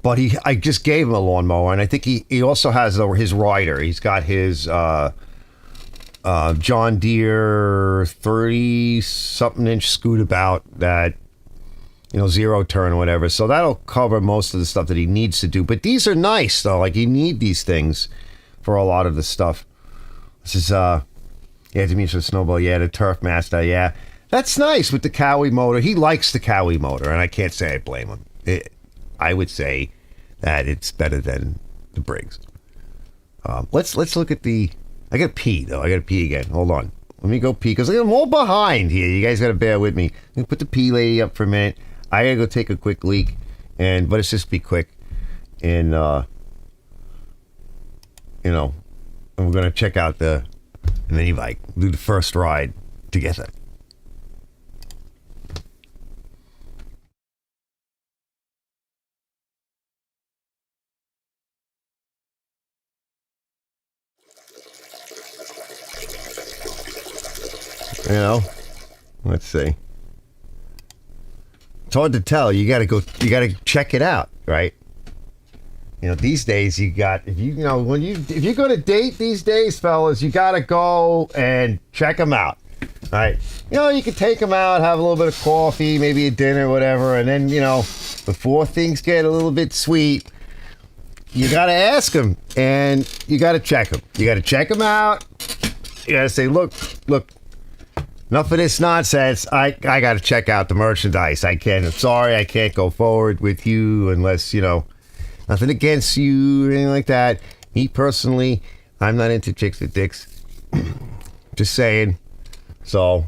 But I just gave him a lawnmower, and I think he also has his rider. He's got his John Deere 30-something inch scootabout that, zero turn or whatever. So that'll cover most of the stuff that he needs to do. But these are nice, though. Like, you need these things for a lot of the stuff. This is, Demetrius Snowball, the TurfMaster, yeah. That's nice with the Cowie motor. He likes the Cowie motor, and I can't say I blame him. I would say that it's better than the Briggs. Let's look at the... I got to pee, though. I got to pee again. Hold on. Let me go pee, because I'm all behind here. You guys got to bear with me. I'm going to put the pee lady up for a minute. I got to go take a quick leak, but it's just be quick. And, and we're going to check out the MiniBike. Do the first ride together. Let's see. It's hard to tell. You gotta check it out, right? These days if you're gonna date these days, fellas, you gotta go and check them out, right? You can take them out, have a little bit of coffee, maybe a dinner, whatever, and then, before things get a little bit sweet, you got to ask them, and you got to check them. You got to check them out. You got to say, look, enough of this nonsense. I got to check out the merchandise. I'm sorry, I can't go forward with you unless, nothing against you or anything like that. Me personally, I'm not into chicks with dicks. Just saying. So,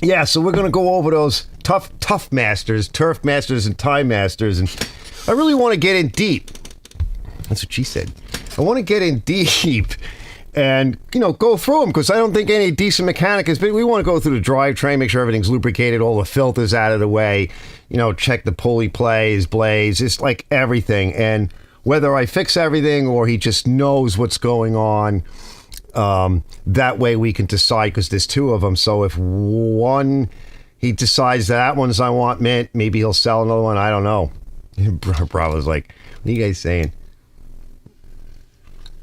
yeah, so we're going to go over those tough masters, turf masters, and time masters. And I really want to get in deep. That's what she said. I want to get in deep and, go through them, because I don't think any decent mechanic is, but we want to go through the drivetrain, make sure everything's lubricated, all the filters out of the way, check the pulley plays, blades, just like everything. And whether I fix everything or he just knows what's going on, that way we can decide, because there's two of them. So if one, he decides that one's I want mint, maybe he'll sell another one. I don't know. Bravo's like, what are you guys saying?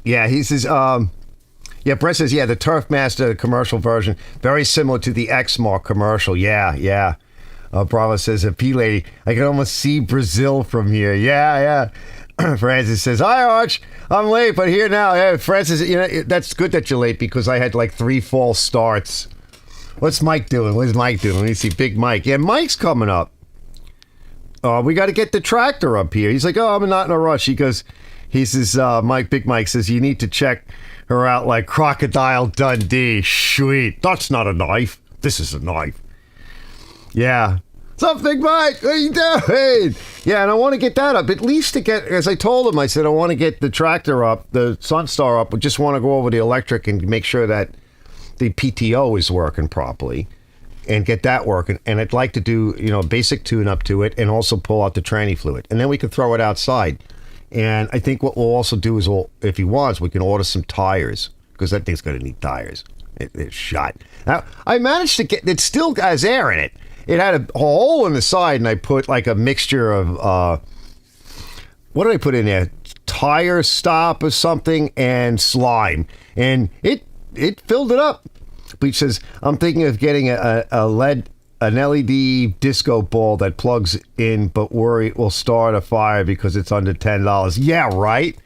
Yeah, he says, Brett says, the Turf Master commercial version, very similar to the X-Mark commercial. Yeah. Bravo says, a P-Lady, I can almost see Brazil from here. Yeah. Francis says, hi, Arch. I'm late, but here now. Yeah, Francis, that's good that you're late, because I had like 3 false starts. What's Mike doing? What is Mike doing? Let me see. Big Mike. Yeah, Mike's coming up. We got to get the tractor up here. He's like, I'm not in a rush. He says, Big Mike says, you need to check her out like Crocodile Dundee. Sweet. That's not a knife. This is a knife. Yeah. What's up, Big Mike? What are you doing? Yeah, and I want to get that up. At least to get, as I told him, I said, I want to get the tractor up, the Sunstar up. I just want to go over the electric and make sure that the PTO is working properly and get that working. And I'd like to do, a basic tune-up to it and also pull out the tranny fluid. And then we can throw it outside. And I think what we'll also do is, if he wants, we can order some tires, because that thing's going to need tires. It's shot. Now, I managed to get, it still has air in it. It had a hole in the side, and I put like a mixture of, what did I put in there? Tire stop or something and slime. And it filled it up. But he says, I'm thinking of getting an LED disco ball that plugs in, but worry it will start a fire because it's under $10. Yeah, right?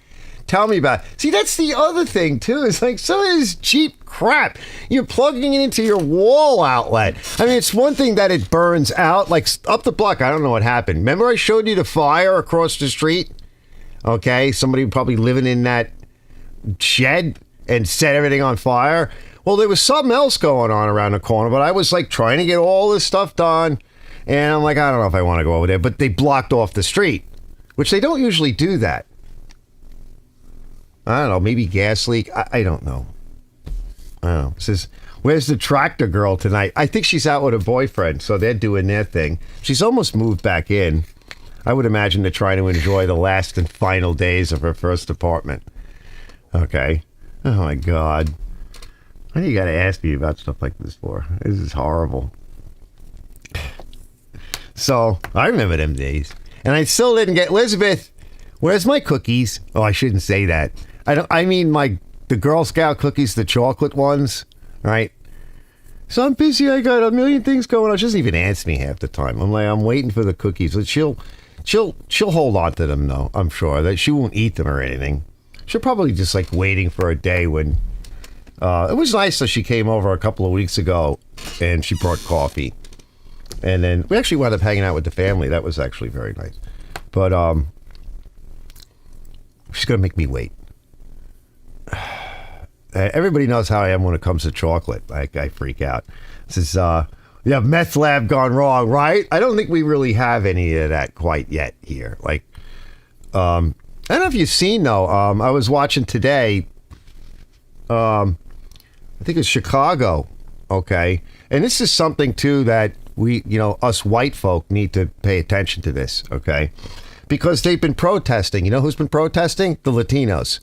Tell me about it. See, that's the other thing, too. It's like some of this cheap crap. You're plugging it into your wall outlet. I mean, it's one thing that it burns out. Like, up the block, I don't know what happened. Remember I showed you the fire across the street? Okay, somebody probably living in that shed and set everything on fire. Well, there was something else going on around the corner, but I was, like, trying to get all this stuff done. And I'm like, I don't know if I want to go over there. But they blocked off the street, which they don't usually do that. I don't know, maybe gas leak. I don't know. I don't know. It says, where's the tractor girl tonight? I think she's out with her boyfriend, so they're doing their thing. She's almost moved back in. I would imagine they're trying to enjoy the last and final days of her first apartment. Okay. Oh, my God. Why do you got to ask me about stuff like this for? This is horrible. So, I remember them days. And I still didn't get... Elizabeth, where's my cookies? Oh, I shouldn't say that. I mean the Girl Scout cookies, the chocolate ones, right? So I'm busy. I got a million things going on. She doesn't even answer me half the time. I'm like, I'm waiting for the cookies. But she'll hold on to them, though. I'm sure that she won't eat them or anything. She'll probably just like waiting for a day when. It was nice that she came over a couple of weeks ago and she brought coffee, and then we actually wound up hanging out with the family. That was actually very nice. But she's gonna make me wait. Everybody knows how I am when it comes to chocolate. I freak out. This is, meth lab gone wrong, right? I don't think we really have any of that quite yet here. Like, I don't know if you've seen, though. I was watching today, I think it's Chicago, okay? And this is something, too, that we, us white folk need to pay attention to this, okay? Because they've been protesting. You know who's been protesting? The Latinos.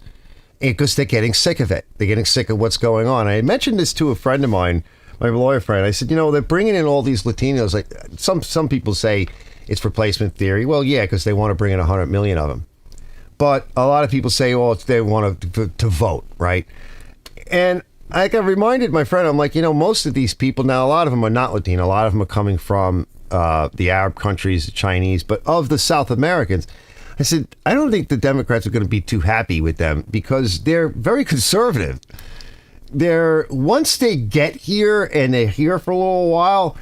Because they're getting sick of it. They're getting sick of what's going on. I mentioned this to a friend of mine, my lawyer friend. I said, they're bringing in all these Latinos. Like some people say it's replacement theory. Well, yeah, because they want to bring in 100 million of them. But a lot of people say, well, they want to vote, right? And I reminded my friend, I'm like, most of these people, now a lot of them are not Latino. A lot of them are coming from the Arab countries, the Chinese, but of the South Americans, I said, I don't think the Democrats are going to be too happy with them because they're very conservative. Once they get here and they're here for a little while,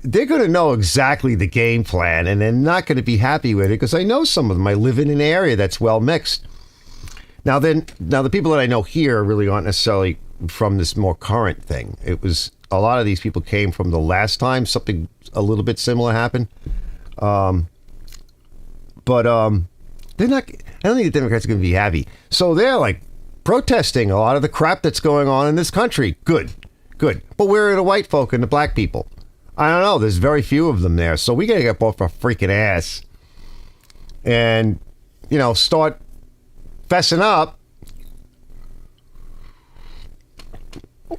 they're going to know exactly the game plan, and they're not going to be happy with it because I know some of them. I live in an area that's well mixed. Now the people that I know here really aren't necessarily from this more current thing. It was a lot of these people came from the last time something a little bit similar happened. But they're not. I don't think the Democrats are going to be happy. So they're like protesting a lot of the crap that's going on in this country. Good. But where are the white folk and the black people? I don't know. There's very few of them there. So we got to get off our freaking ass and, start fessing up.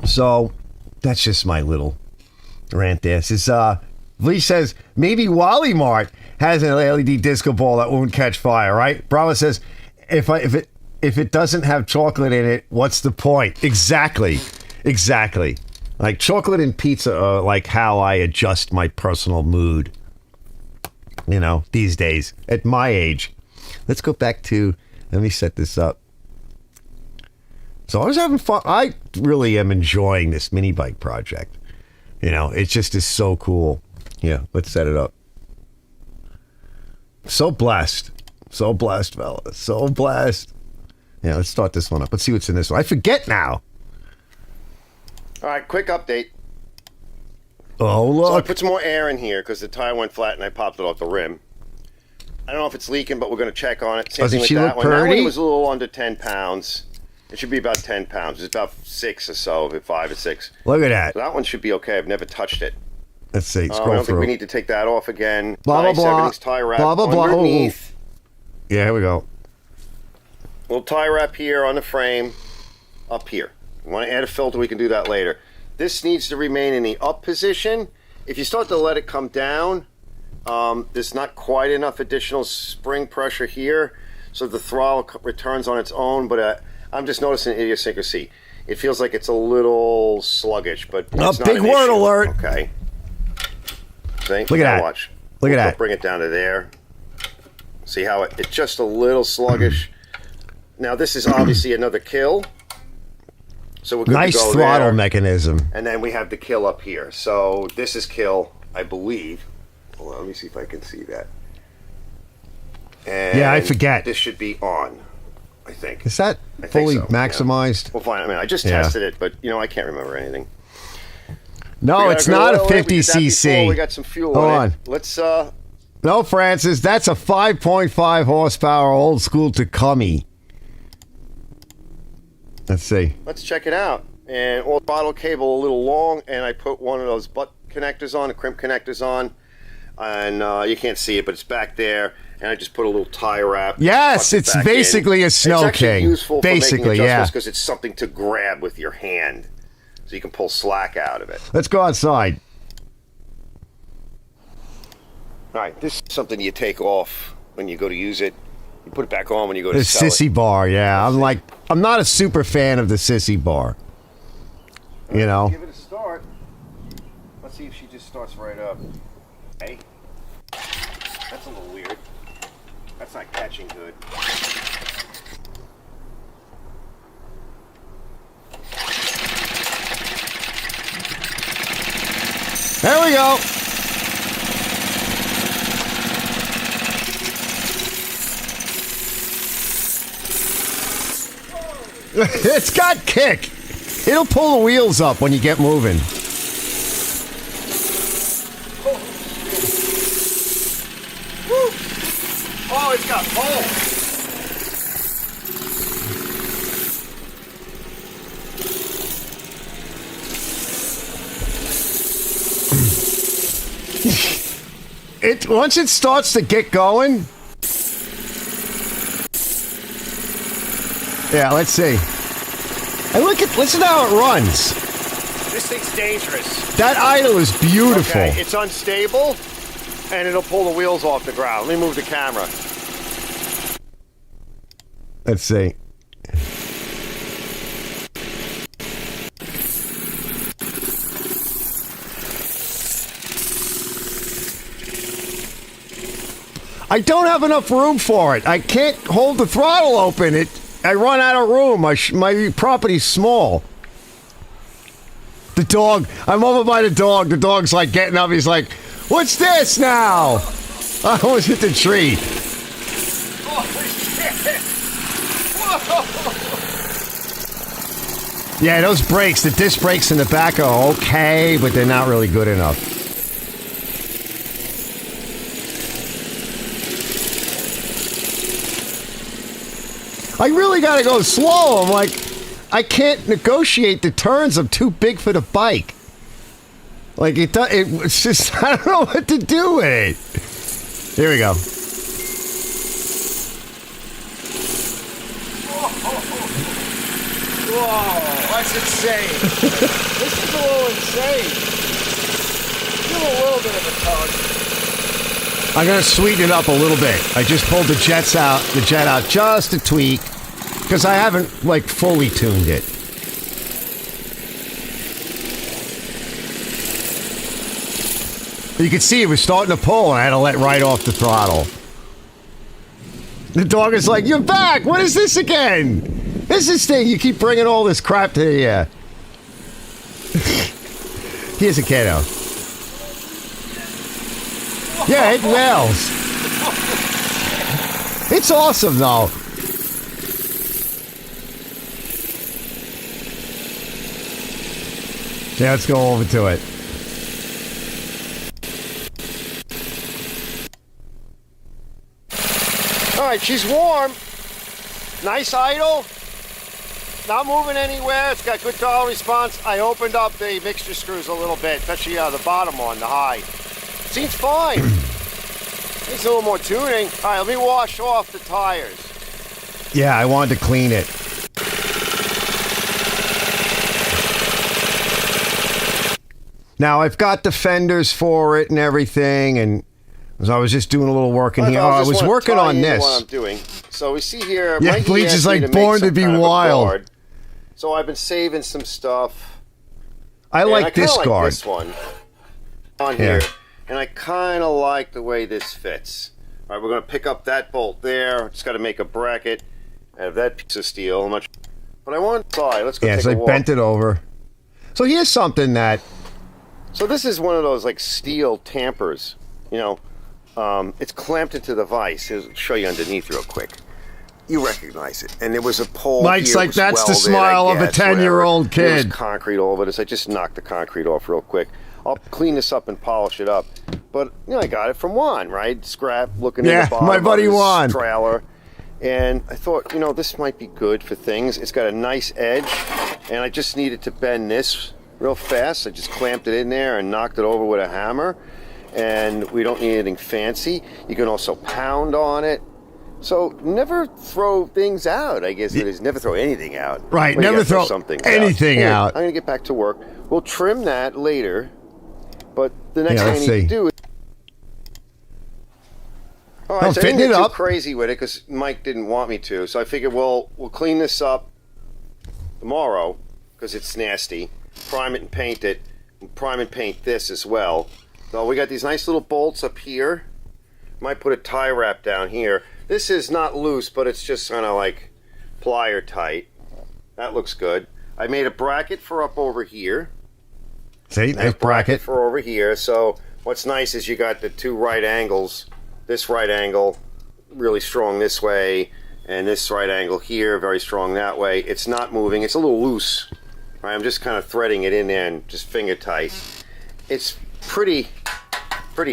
So that's just my little rant there. Lee says, maybe Wally Mart has an LED disco ball that won't catch fire, right? Bravo says, if it doesn't have chocolate in it, what's the point? Exactly. Like chocolate and pizza are like how I adjust my personal mood, these days at my age. Let's go back to, let me set this up. So I was having fun. I really am enjoying this mini bike project. It just is so cool. Yeah, let's set it up. So blessed, fellas. So blessed. Yeah, let's start this one up. Let's see what's in this one. I forget now. All right, quick update. Oh, look. So I put some more air in here because the tire went flat and I popped it off the rim. I don't know if it's leaking, but we're going to check on it. Same thing with that one. That one was a little under 10 pounds. It should be about 10 pounds. It's about 6 or so, 5 or 6. Look at that. So that one should be okay. I've never touched it. Let's see. I don't think we need to take that off again. Blah, blah, blah. Everything's tie wrap blah, blah, blah. underneath. Yeah, here we go. Little tie wrap here on the frame, up here. You want to add a filter, we can do that later. This needs to remain in the up position. If you start to let it come down, there's not quite enough additional spring pressure here, so the throttle returns on its own, but I'm just noticing an idiosyncrasy. It feels like it's a little sluggish, but it's not big an word issue. alert. Okay. See? Look at that. Watch. Look at that. Bring it down to there. See how it's just a little sluggish. Now this is obviously another kill. So we're good nice to go throttle there. Mechanism. And then we have the kill up here. So this is kill, I believe. Hold on, let me see if I can see that. And yeah, I forget. This should be on, I think. Is that fully so, maximized? Yeah. Well, fine. I mean, I just tested it, but I can't remember anything. No, it's not a 50cc. We got some fuel Hold in on. it. Let's No, Francis, that's a 5.5 horsepower old school Tacoma. Let's see. Let's check it out. And old bottle cable a little long, and I put one of those butt connectors on, the crimp connectors on, and you can't see it, but it's back there. And I just put a little tie wrap. Yes, it's basically a Snow King. It's actually useful basically, for making adjustments because it's something to grab with your hand, so you can pull slack out of it. Let's go outside. All right, this is something you take off when you go to use it. You put it back on when you go to The sell sissy it. bar, yeah. I'm not a super fan of the sissy bar. Give it a start. Let's see if she just starts right up. Hey, that's a little weird. That's not catching good. There we go. It's got kick. It'll pull the wheels up when you get moving. Oh, it's got pull. Once it starts to get going. Yeah, let's see. And listen to how it runs. This thing's dangerous. That idle is beautiful. Okay, it's unstable, and it'll pull the wheels off the ground. Let me move the camera. Let's see. I don't have enough room for it. I can't hold the throttle open. I run out of room. My property's small. The dog, I'm over by the dog. The dog's like getting up. He's like, what's this now? I almost hit the tree. Oh, shit. Whoa. Yeah, those brakes, the disc brakes in the back are okay, but they're not really good enough. I really gotta go slow. I'm like, I can't negotiate the turns. I'm too big for the bike. Like, it's just, I don't know what to do with it. Here we go. Whoa, that's insane. This is a little insane. Give a little bit of a tug. I'm gonna sweeten it up a little bit. I just pulled the jet out just a tweak, because I haven't like fully tuned it. You can see it was starting to pull, and I had to let right off the throttle. The dog is like, "You're back! What is this again? This is thing. You keep bringing all this crap to the." Here's a kiddo. Yeah, it wails. It's awesome, though. Yeah, let's go over to it. All right, she's warm. Nice idle. Not moving anywhere. It's got good throttle response. I opened up the mixture screws a little bit, especially the bottom one, the high. Seems fine. Needs a little more tuning. All right, let me wash off the tires. Yeah, I wanted to clean it. Now, I've got the fenders for it and everything, and I was just doing a little work in here. I was working on this. What I'm doing. So we see here. Yeah, Bleach is like born to be wild. So I've been saving some stuff. I like this guard. This one on here, and I kind of like the way this fits. All right, we're going to pick up that bolt there. Just got to make a bracket out of that piece of steel. But I want side. Let's go. Yeah, so I bent it over. So here's something that. So this is one of those like steel tampers, you know. It's clamped into the vise. I'll show you underneath real quick. You recognize it. And there was a pole. Mike's like, that's the smile of a 10-year-old kid. There was concrete all over this. I just knocked the concrete off real quick. I'll clean this up and polish it up. But, you know, I got it from Juan, right? Scrap, looking in the bottom my buddy of his Juan. trailer. And I thought, you know, this might be good for things. It's got a nice edge. And I just needed to bend this real fast. I just clamped it in there and knocked it over with a hammer. And we don't need anything fancy. You can also pound on it. So never throw things out, I guess it is. Never throw anything out. Right, Well, never throw anything out. I'm going to get back to work. We'll trim that later. But the next thing I need to do is... All right, so I didn't get too crazy with it because Mike didn't want me to. So I figured, well, we'll clean this up tomorrow because it's nasty. Prime it and paint it. Prime and paint this as well. So we got these nice little bolts up here. Might put a tie wrap down here. This is not loose, but it's just kind of like plier tight. That looks good. I made a bracket for up over here. See, nice bracket for over here. So what's nice is you got the two right angles. This right angle, really strong this way, and this right angle here, very strong that way. It's not moving. It's a little loose. Right, I'm just kind of threading it in there and just finger tight. It's pretty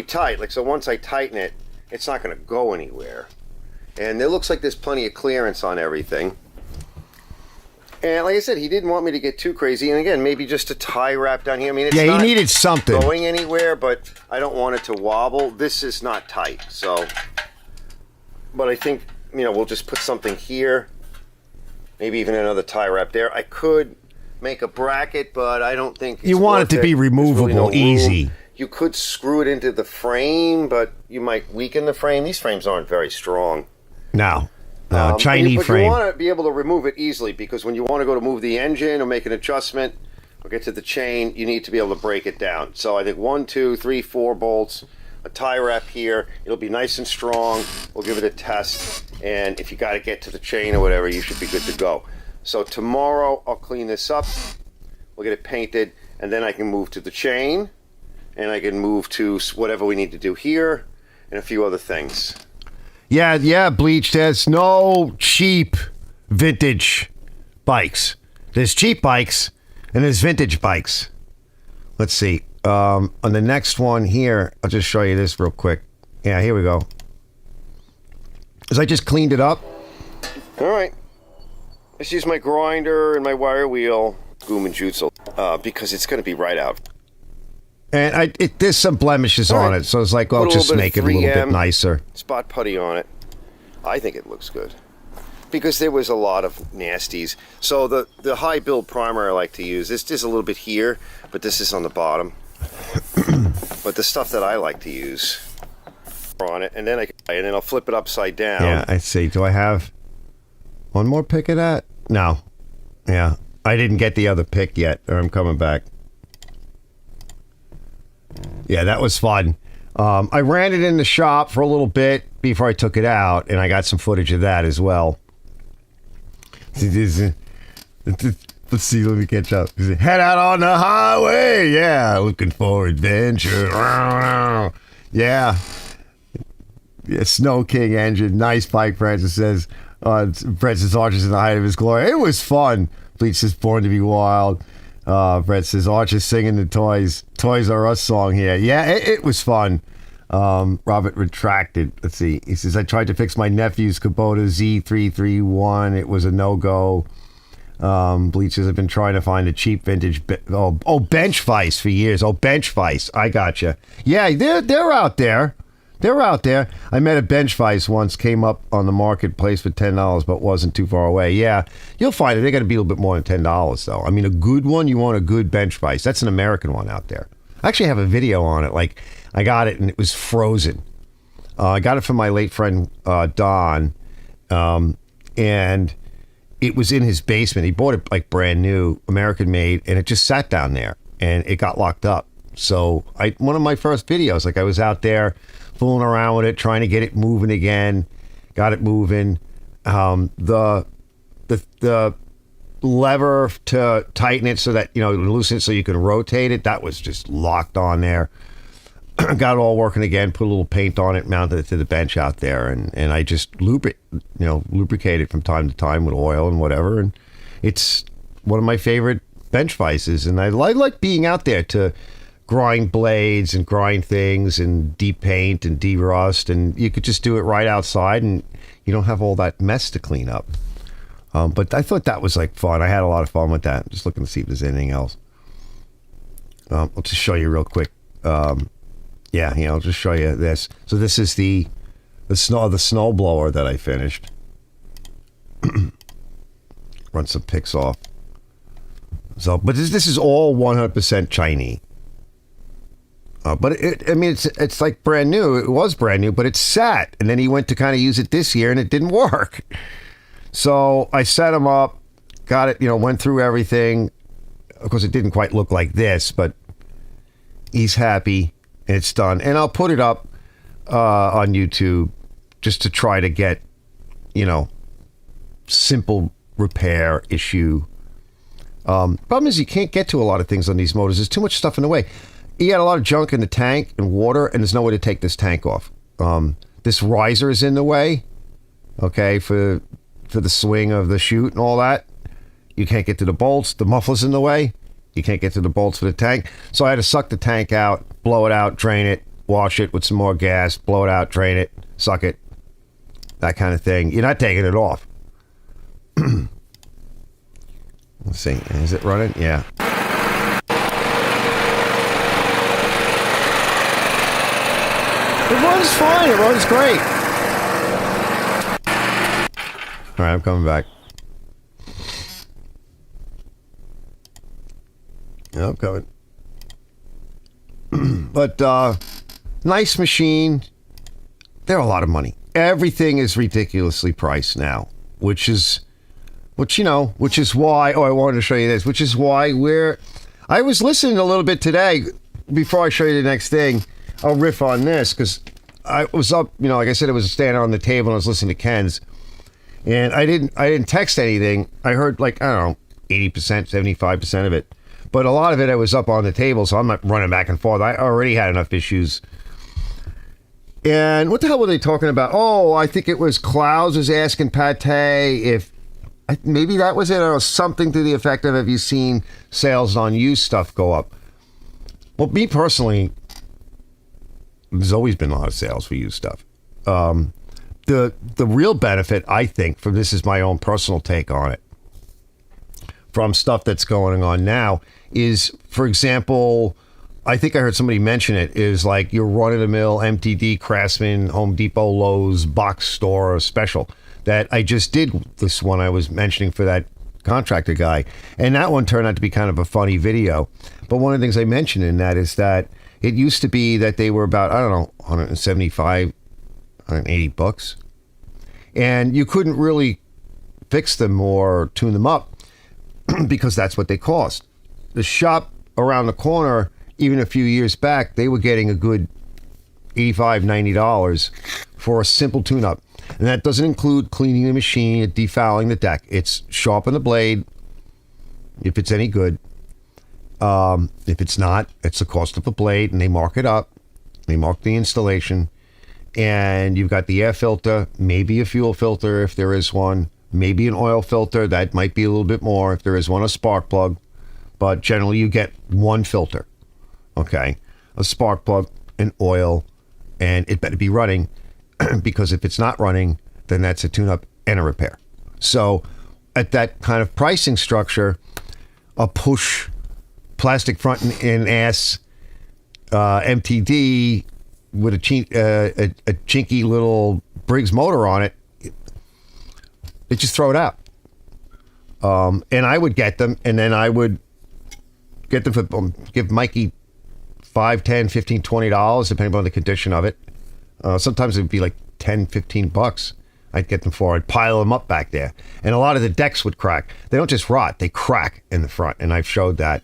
tight. Like, so once I tighten it, it's not going to go anywhere. And it looks like there's plenty of clearance on everything. And like I said, he didn't want me to get too crazy. And again, maybe just a tie wrap down here. I mean, it's he not needed something going anywhere, but I don't want it to wobble. This is not tight, so. But I think, you know, we'll just put something here. Maybe even another tie wrap there. I could make a bracket, but I don't think it's you want it to be removable, really easy. You could screw it into the frame, but you might weaken the frame. These frames aren't very strong. No, Chinese frame. You want to be able to remove it easily because when you want to go to move the engine or make an adjustment or get to the chain, you need to be able to break it down. So I think 1, 2, 3, 4 bolts. a tie wrap here. It'll be nice and strong. We'll give it a test, and if you got to get to the chain or whatever, you should be good to go. So tomorrow I'll clean this up, we'll get it painted, and then I can move to the chain, and I can move to whatever we need to do here, and a few other things. Yeah, Bleach, there's no cheap vintage bikes. There's cheap bikes, and there's vintage bikes. Let's see. On the next one here, I'll just show you this real quick. Yeah, here we go. As I just cleaned it up. All right. Let's use my grinder and my wire wheel, Goom and Jutsu, because it's going to be right out. And there's some blemishes on it, so it's like, well, just make it a little bit nicer. Spot putty on it. I think it looks good. Because there was a lot of nasties. So the high build primer I like to use, this is a little bit here, but this is on the bottom. But the stuff that I like to use on it, and then I'll flip it upside down. Yeah, I see. Do I have one more pick of that? No. Yeah, I didn't get the other pick yet, or I'm coming back. Yeah, that was fun. I ran it in the shop for a little bit before I took it out, and I got some footage of that as well. Let's see, let me catch up. Head out on the highway. Yeah, looking for adventure. Yeah. Snow King engine. Nice bike, Francis says. Francis Archer's in the height of his glory. It was fun. Bleach says, born to be wild. Brett says, Archer's singing the Toys R Us song here. Yeah, it was fun. Robert retracted. Let's see. He says, I tried to fix my nephew's Kubota Z331. It was a no-go. Bleach says, I've been trying to find a cheap vintage Bench Vice for years. Oh, Bench Vice. I gotcha. Yeah, they're out there. They're out there. I met a Bench Vice once, came up on the marketplace for $10, but wasn't too far away. Yeah, you'll find it. They got to be a little bit more than $10, though. I mean, a good one, you want a good Bench Vice. That's an American one out there. I actually have a video on it. Like, I got it, and it was frozen. I got it from my late friend, Don, and it was in his basement. He bought it, like, brand new, American-made, and it just sat down there, and it got locked up. So, one of my first videos, like, I was out there fooling around with it, trying to get it moving again. Got it moving. The lever to tighten it so that, loosen it so you can rotate it, that was just locked on there. Got it all working again, put a little paint on it, mounted it to the bench out there, and I just lubricate it from time to time with oil and whatever. And it's one of my favorite bench vices, and I like being out there to grind blades and grind things and de-paint and de-rust, and you could just do it right outside and you don't have all that mess to clean up. But I thought that was like fun. I had a lot of fun with that. I'm just looking to see if there's anything else. I'll just show you real quick. I'll just show you this. So this is the snow blower that I finished. Run some pics off. So, but this is all 100% Chinese. But it's like brand new. It was brand new, but it sat. And then he went to kind of use it this year, and it didn't work. So I set him up, got it, went through everything. Of course, it didn't quite look like this, but he's happy, and it's done. And I'll put it up on YouTube just to try to get, simple repair issue. Problem is you can't get to a lot of things on these motors. There's too much stuff in the way. He had a lot of junk in the tank and water, and there's no way to take this tank off. This riser is in the way, okay, for the swing of the chute and all that. You can't get to the bolts. The muffler's in the way. You can't get to the bolts for the tank. So I had to suck the tank out, blow it out, drain it, wash it with some more gas, blow it out, drain it, suck it, that kind of thing. You're not taking it off. Let's see. Is it running? Yeah. It runs fine. It runs great. All right, I'm coming back. Yeah, I'm coming. But nice machine. They're a lot of money. Everything is ridiculously priced now, which is why. Oh, I wanted to show you this. Which is why I was listening a little bit today before I show you the next thing. I'll riff on this because I was up, like I said, it was standing on the table and I was listening to Ken's, and I didn't text anything. I heard I don't know, 80%, 75% of it, but a lot of it I was up on the table, so I'm not running back and forth. I already had enough issues. And what the hell were they talking about? Oh, I think it was Clouds was asking Pate if maybe that was it, or something to the effect of, have you seen sales on used stuff go up? Well, me personally, there's always been a lot of sales for used stuff. The real benefit, I think, from this is my own personal take on it, from stuff that's going on now, is, for example, I think I heard somebody mention it, is like your run-of-the-mill MTD, Craftsman, Home Depot, Lowe's, box store special. That I just did this one I was mentioning for that contractor guy. And that one turned out to be kind of a funny video. But one of the things I mentioned in that is that it used to be that they were about, I don't know, 175, 180 bucks. And you couldn't really fix them or tune them up because that's what they cost. The shop around the corner, even a few years back, they were getting a good $85, $90 for a simple tune-up. And that doesn't include cleaning the machine, defouling the deck. It's sharpen the blade, if it's any good. If it's not, it's the cost of the blade, and they mark it up. They mark the installation. And you've got the air filter, maybe a fuel filter if there is one, maybe an oil filter. That might be a little bit more if there is one, a spark plug. But generally you get one filter. Okay, a spark plug, an oil, and it better be running, because if it's not running, then that's a tune-up and a repair. So at that kind of pricing structure, a push plastic front and ass MTD with a chinky little Briggs motor on it, they just throw it out. And I would get them, and then I would get them for, give Mikey $5, $10, $15, $20, depending on the condition of it. Sometimes it'd be like 10, 15 bucks. I'd get them for. I'd pile them up back there. And a lot of the decks would crack. They don't just rot, they crack in the front. And I've showed that.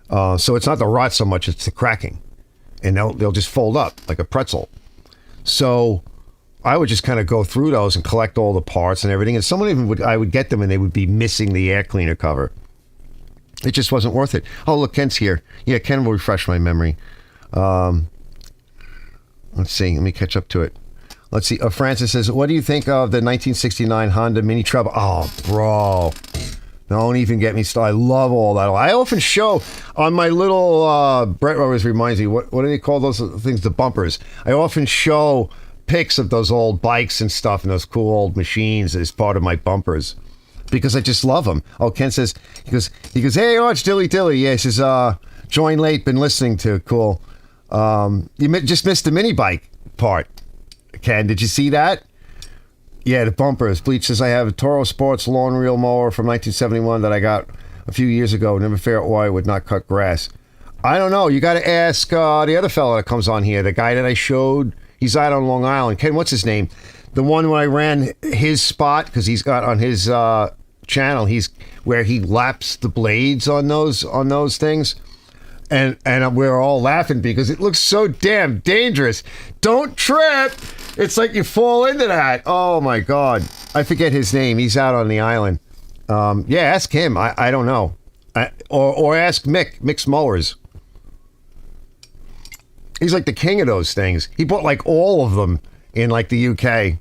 So it's not the rot so much, it's the cracking. And they'll just fold up like a pretzel. So I would just kind of go through those and collect all the parts and everything. And someone even I would get them and they would be missing the air cleaner cover. It just wasn't worth it. Oh, look, Ken's here. Yeah, Ken will refresh my memory. Let's see. Let me catch up to it. Let's see. Francis says, what do you think of the 1969 Honda Mini Trouble? Oh, bro. Don't even get me started. I love all that. I often show on my little, Brett always reminds me, what do they call those things? The bumpers. I often show pics of those old bikes and stuff and those cool old machines as part of my bumpers, because I just love them. Oh, Ken says, he goes, hey, Arch, Dilly. Yeah, he says, join late, been listening to, cool. You just missed the mini bike part, Ken. Did you see that? Yeah, the bumpers. Bleach says, I have a Toro Sports lawn reel mower from 1971 that I got a few years ago. Never figured out why it would not cut grass. I don't know. You got to ask the other fellow that comes on here, the guy that I showed. He's out on Long Island. Ken, what's his name? The one when I ran his spot, because he's got on his channel, he's where he laps the blades on those things. And we're all laughing because it looks so damn dangerous. Don't trip. It's like you fall into that. Oh, my God. I forget his name. He's out on the island. Yeah, ask him. I don't know. Or ask Mick's Mowers. He's like the king of those things. He bought like all of them in like the UK.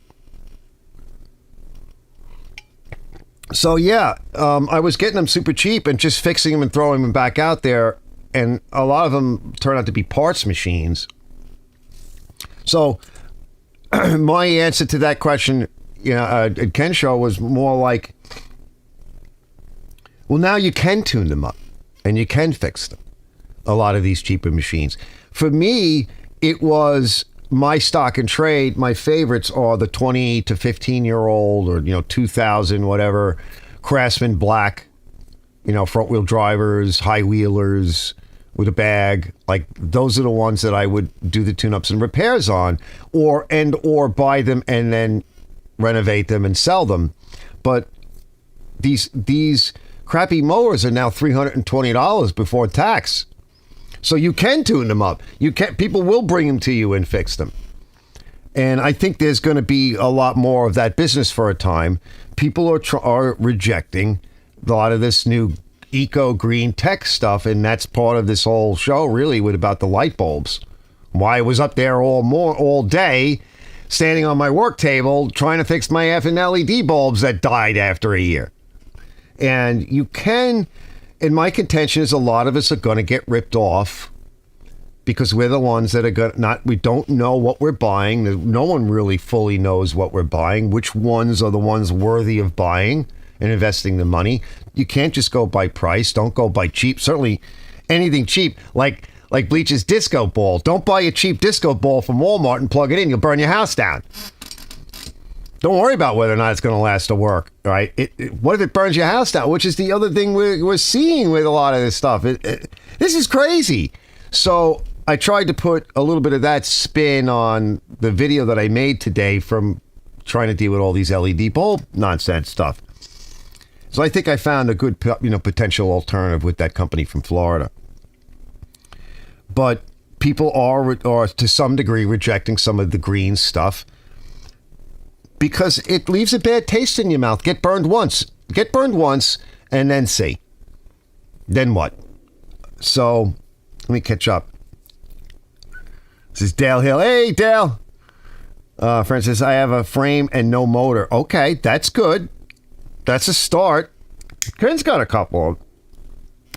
So, yeah, I was getting them super cheap and just fixing them and throwing them back out there. And a lot of them turn out to be parts machines. So my answer to that question, at Ken's show was more like, well, now you can tune them up and you can fix them. A lot of these cheaper machines. For me, it was my stock and trade. My favorites are the 20 to 15-year-old or, 2000, whatever, Craftsman black, front wheel drivers, high wheelers with a bag. Like those are the ones that I would do the tune-ups and repairs on, or buy them and then renovate them and sell them. But these crappy mowers are now $320 before tax. So you can tune them up. People will bring them to you and fix them. And I think there's going to be a lot more of that business for a time. People are rejecting a lot of this new eco-green tech stuff, and that's part of this whole show, really, about the light bulbs. Why I was up there all day, standing on my work table, trying to fix my effing LED bulbs that died after a year. And you can, and my contention is a lot of us are going to get ripped off because we're the ones that are we don't know what we're buying. No one really fully knows what we're buying, which ones are the ones worthy of buying and investing the money. You can't just go by price. Don't go by cheap. Certainly anything cheap, like Bleach's disco ball. Don't buy a cheap disco ball from Walmart and plug it in. You'll burn your house down. Don't worry about whether or not it's going to last to work, right? What if it burns your house down? Which is the other thing we're seeing with a lot of this stuff. This is crazy. So I tried to put a little bit of that spin on the video that I made today from trying to deal with all these LED bulb nonsense stuff. So I think I found a good, potential alternative with that company from Florida. But people are to some degree rejecting some of the green stuff because it leaves a bad taste in your mouth. Get burned once, and then see. Then what? So let me catch up. This is Dale Hill. Hey, Dale. Francis, I have a frame and no motor. Okay, that's good. That's a start. Ken's got a couple of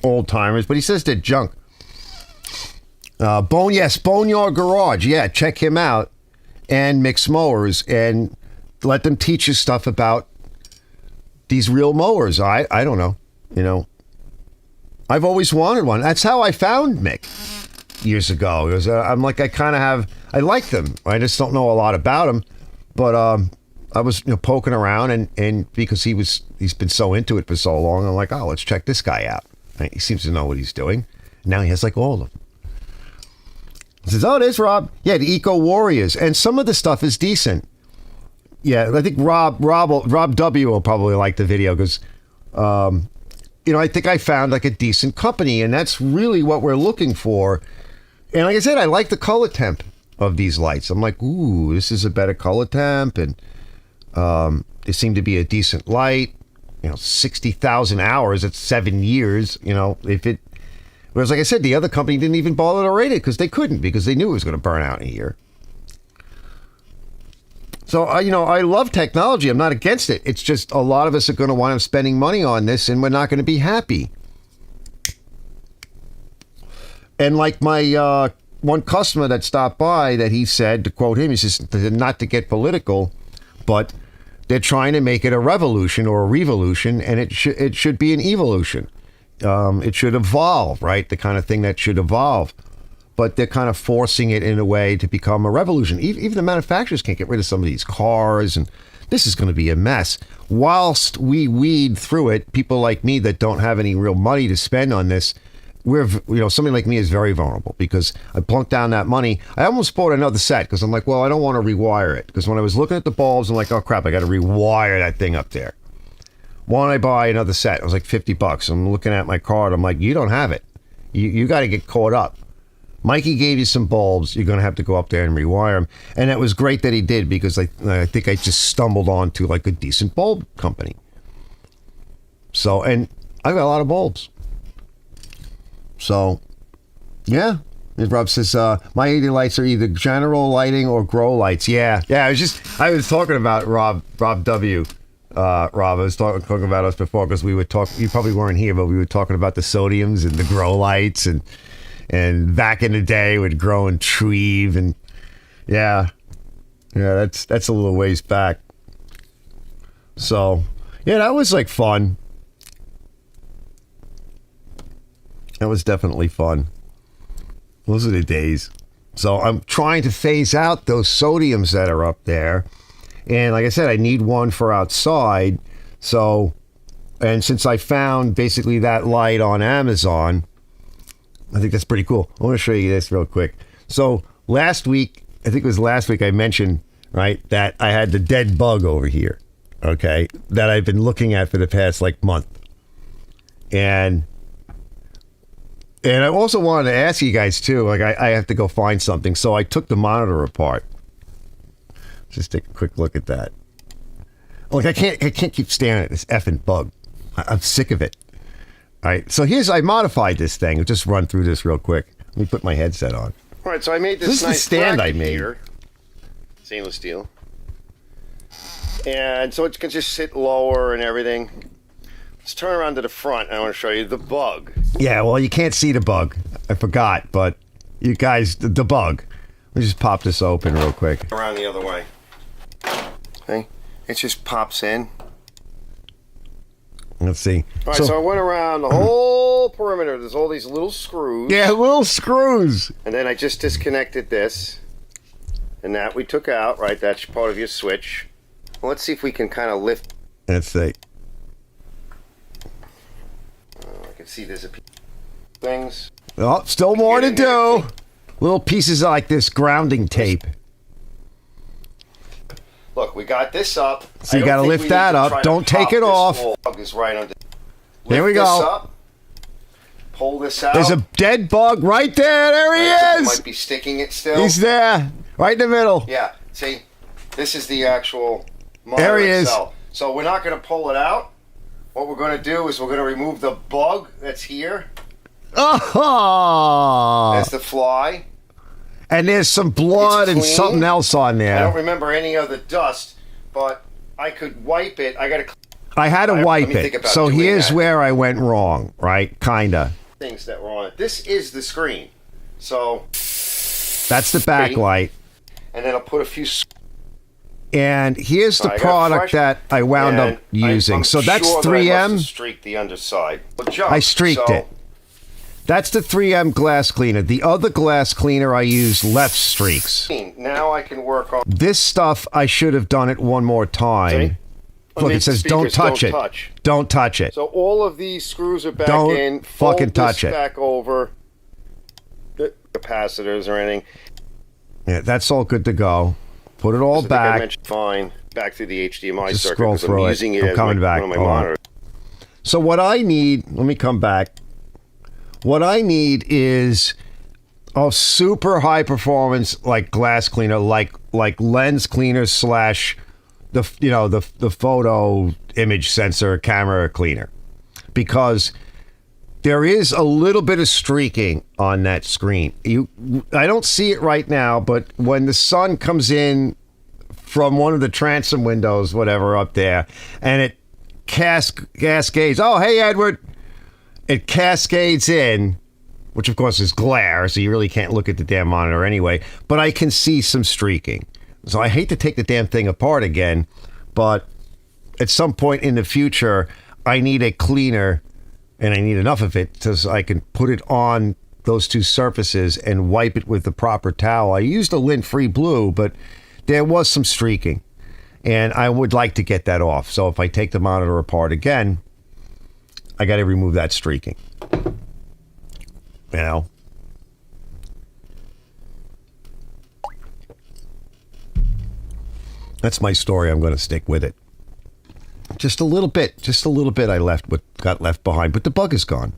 old timers, but he says they're junk. Boneyard Garage. Yeah, check him out. And Mix Mowers, and let them teach you stuff about these real mowers. I don't know. I've always wanted one. That's how I found Mick years ago. I like them. I just don't know a lot about them. But I was poking around, and because he's been so into it for so long, I'm like, oh, let's check this guy out. He seems to know what he's doing. Now he has like all of them. He says, oh, there's Rob. Yeah, the Eco Warriors. And some of the stuff is decent. Yeah, I think Rob W will probably like the video because, I think I found like a decent company, and that's really what we're looking for. And like I said, I like the color temp of these lights. I'm like, ooh, this is a better color temp, and they seem to be a decent light. 60,000 hours at 7 years. Whereas, like I said, the other company didn't even bother to rate it because they couldn't, because they knew it was going to burn out in a year. So, I love technology. I'm not against it. It's just a lot of us are going to wind up spending money on this, and we're not going to be happy. And like my one customer that stopped by, that he said, to quote him, he says, not to get political, but they're trying to make it a revolution or a revolution, and it should be an evolution. It should evolve, right? The kind of thing that should evolve. But they're kind of forcing it in a way to become a revolution. Even the manufacturers can't get rid of some of these cars, and this is going to be a mess. Whilst we weed through it, people like me that don't have any real money to spend on this, somebody like me is very vulnerable because I plunked down that money. I almost bought another set because I'm like, well, I don't want to rewire it. Because when I was looking at the bulbs, I'm like, oh crap, I got to rewire that thing up there. Why don't I buy another set? It was like $50. I'm looking at my card. I'm like, you don't have it. You got to get caught up. Mikey gave you some bulbs. You're going to have to go up there and rewire them. And it was great that he did because I think I just stumbled onto like a decent bulb company. So, and I got a lot of bulbs. So, yeah. As Rob says, my 80 lights are either general lighting or grow lights. Yeah. I was talking about Rob W. Rob, I was talking about us before because we would talk. You probably weren't here, but we were talking about the sodiums and the grow lights, and back in the day with Grow and Treve, and yeah, that's a little ways back. So yeah, that was like fun. That was definitely fun. Those are the days. So I'm trying to phase out those sodiums that are up there. And like I said, I need one for outside. So, and since I found basically that light on Amazon, I think that's pretty cool. I want to show you this real quick. So last week, I think it was last week I mentioned, right, that I had the dead bug over here, okay, that I've been looking at for the past like month. And And I also wanted to ask you guys too. Like, I have to go find something, so I took the monitor apart. Just take a quick look at that. Like, I can't keep staring at this effing bug. I'm sick of it. All right, so I modified this thing. I'll just run through this real quick. Let me put my headset on. All right, so I made this is the nice stand I bracket made. here. Stainless steel. And so it can just sit lower and everything. Let's turn around to the front. I want to show you the bug. Yeah, well, you can't see the bug. I forgot, but you guys, the bug. Let me just pop this open real quick. Around the other way. Okay, it just pops in. Let's see. All right, so I went around the whole perimeter. There's all these little screws. Yeah, little screws. And then I just disconnected this. And that we took out, right? That's part of your switch. Well, let's see if we can kind of lift. Let's see. I can see there's a things. Oh, still more to do. Little pieces like this grounding tape. Look, we got this up. So you got to lift that up. Don't take it off. Bug is right under. There we Lift this go. up, pull this out. There's a dead bug right there. There he is. Might be sticking it still. He's there, right in the middle. Yeah. See, this is the actual monitor There he itself. So we're not going to pull it out. What we're going to do is we're going to remove the bug that's here. Oh. That's the fly. And there's some blood and clean. something else on I don't there. remember any of the dust, but I could wipe it. I got to I had to Let wipe me think it. about So doing here's that. where I went wrong, right? Kinda. things that were on it. This is the screen. So, That's the backlight. and then I'll put a few. And here's the I got product fresh- that I wound up and using. I'm So that's sure that I must 3M. have streaked the underside. Well, jump. I streaked So, it. That's the 3M glass cleaner. The other glass cleaner I use left streaks. Now I can work on. This stuff I should have done it one more time. See? Look, it says don't touch it. Don't touch it. So all of these screws are back Don't in. fucking Fold touch this it. back over. The capacitors or anything. Yeah, that's all good to go. Put it all I think I back. mentioned fine. Back through the HDMI Just circuit scroll because through I'm it. using it I'm as coming my, back. one of my Hold on. monitors. So what I need, let me come back. What I need is a super high performance like glass cleaner, like lens cleaner slash the photo image sensor camera cleaner, because there is a little bit of streaking on that screen. I don't see it right now, but when the sun comes in from one of the transom windows, whatever up there, and it cascades. Oh, hey, Edward. It cascades in, which of course is glare, so you really can't look at the damn monitor anyway, but I can see some streaking. So I hate to take the damn thing apart again, but at some point in the future, I need a cleaner, and I need enough of it so I can put it on those two surfaces and wipe it with the proper towel. I used a lint-free blue, but there was some streaking, and I would like to get that off. So if I take the monitor apart again, I got to remove that streaking. You know? That's my story. I'm going to stick with it. Just a little bit I got left behind, but the bug is gone.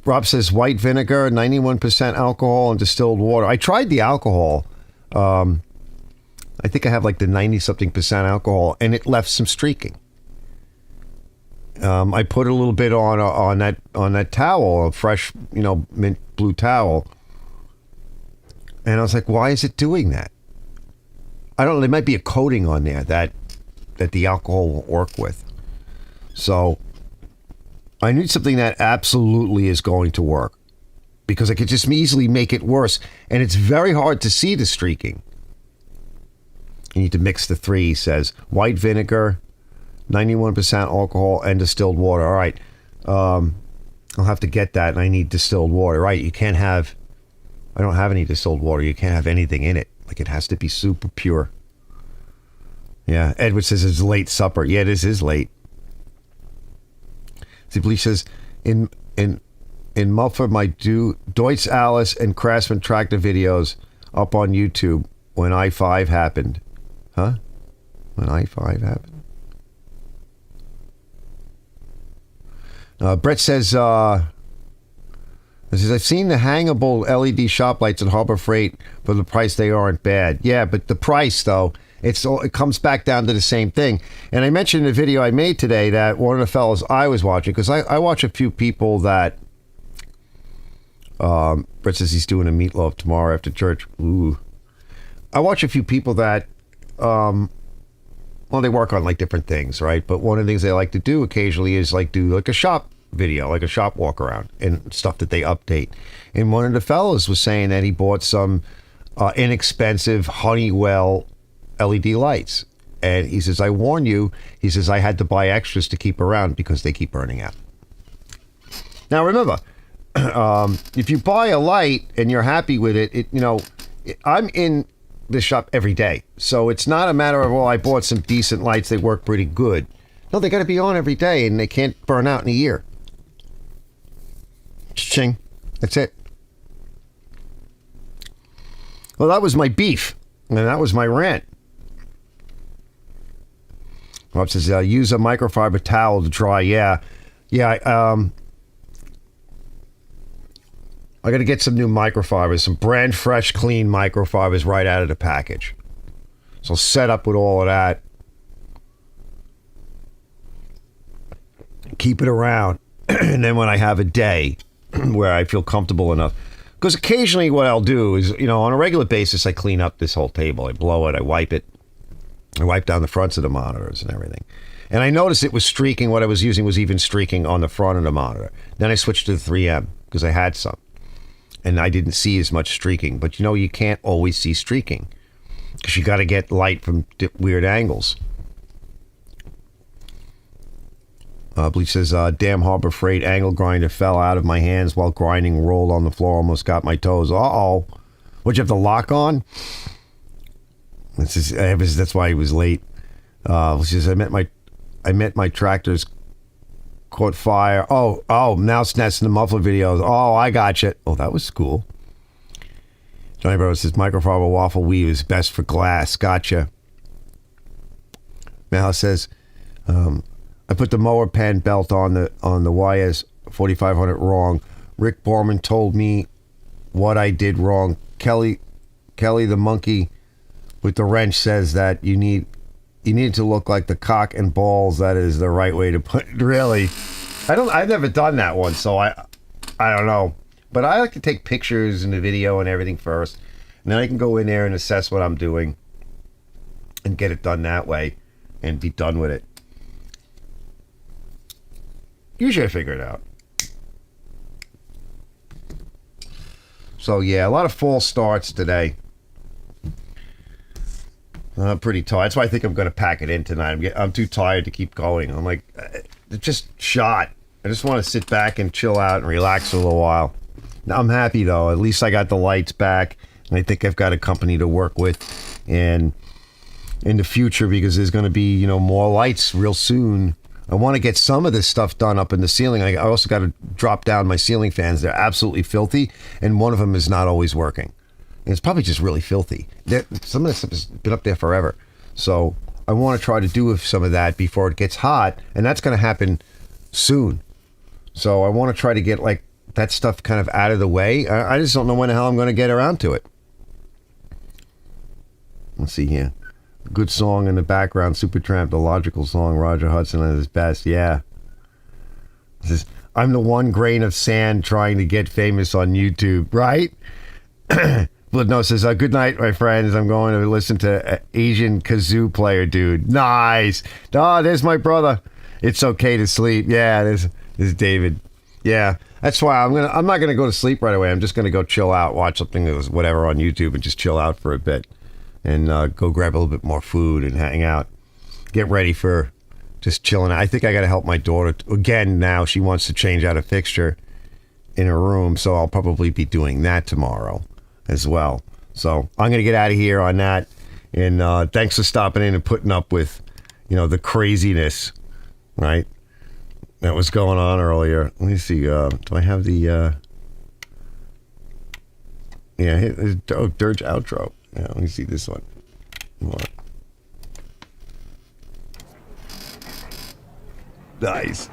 Rob says white vinegar, 91% alcohol, and distilled water. I tried the alcohol. I think I have like the 90-something% alcohol, and it left some streaking. I put a little bit on that towel, a fresh, mint blue towel, and I was like, "Why is it doing that?" I don't know. There might be a coating on there that the alcohol won't work with. So I need something that absolutely is going to work, because I could just easily make it worse, and it's very hard to see the streaking. You need to mix the three. He says white vinegar, 91% alcohol, and distilled water. All right. I'll have to get that, and I need distilled water. Right. I don't have any distilled water. You can't have anything in it. Like, it has to be super pure. Yeah. Edward says it's late supper. Yeah, this is late. See, Bleach says, in Muffler, my Deutsch Alice and Craftsman tractor videos up on YouTube when I-5 happened. Huh? When I-5 happened? Brett says, It says, I've seen the hangable LED shop lights at Harbor Freight. For the price, they aren't bad. Yeah, but the price, though, it comes back down to the same thing. And I mentioned in the video I made today that one of the fellows I was watching, because I watch a few people that, Brett says he's doing a meatloaf tomorrow after church. Ooh. I watch a few people that, well, they work on like different things, right? But one of the things they like to do occasionally is like do like a shop video, like a shop walk around and stuff that they update. And one of the fellows was saying that he bought some inexpensive Honeywell LED lights. And he says, I warn you, he says, I had to buy extras to keep around because they keep burning out. Now, remember, if you buy a light and you're happy with it, I'm in the shop every day. So it's not a matter of, well, I bought some decent lights. They work pretty good. No, they got to be on every day and they can't burn out in a year. Ching. That's it. Well, that was my beef. And that was my rant. Rob says, use a microfiber towel to dry. Yeah. I got to get some new microfibers, some brand fresh, clean microfibers right out of the package. So set up with all of that. Keep it around. And then when I have a day where I feel comfortable enough, because occasionally what I'll do is, on a regular basis, I clean up this whole table. I blow it. I wipe it. I wipe down the fronts of the monitors and everything. And I noticed it was streaking. What I was using was even streaking on the front of the monitor. Then I switched to the 3M because I had some. And I didn't see as much streaking. But you can't always see streaking because you got to get light from weird angles. Bleach says, damn Harbor Freight angle grinder fell out of my hands while grinding, rolled on the floor, almost got my toes. Uh-oh. What'd you have the lock on? That's why he was late. She says, I met my tractor's caught fire. Oh, now it's nesting the muffler videos. Oh, I got you. Oh, that was cool. Johnny Bravo says, microfiber waffle weave is best for glass. Gotcha. Mal says, I put the mower pen belt on the YS 4500 wrong. Rick Borman told me what I did wrong. Kelly the monkey with the wrench says that you need to look like the cock and balls. That is the right way to put it. Really? I've never done that one, so I don't know. But I like to take pictures and the video and everything first. And then I can go in there and assess what I'm doing and get it done that way and be done with it. Usually I figure it out. So yeah, a lot of false starts today. I'm pretty tired. That's why I think I'm going to pack it in tonight. I'm too tired to keep going. I'm like, it's just shot. I just want to sit back and chill out and relax for a little while. Now, I'm happy though. At least I got the lights back. And I think I've got a company to work with and in the future because there's going to be, more lights real soon. I want to get some of this stuff done up in the ceiling. I also got to drop down my ceiling fans. They're absolutely filthy, and one of them is not always working. And it's probably just really filthy. Some of this stuff has been up there forever. So I want to try to do some of that before it gets hot, and that's going to happen soon. So I want to try to get like that stuff kind of out of the way. I just don't know when the hell I'm going to get around to it. Let's see here. Good song in the background, Supertramp, the logical song, Roger Hudson at his best. Yeah. This is, I'm the one grain of sand trying to get famous on YouTube, right? But no, says, good night, my friends. I'm going to listen to Asian kazoo player, dude. Nice. Oh, there's my brother. It's okay to sleep. Yeah, there's David. Yeah, that's why I'm not gonna go to sleep right away. I'm just gonna go chill out, watch something that was whatever on YouTube, and just chill out for a bit. And go grab a little bit more food and hang out. Get ready for just chilling. I think I got to help my daughter. Again, now she wants to change out a fixture in her room, so I'll probably be doing that tomorrow as well. So I'm going to get out of here on that. And thanks for stopping in and putting up with, the craziness, right, that was going on earlier. Let me see. Do I have the... Dirge outro. Yeah, let me see this one. Nice.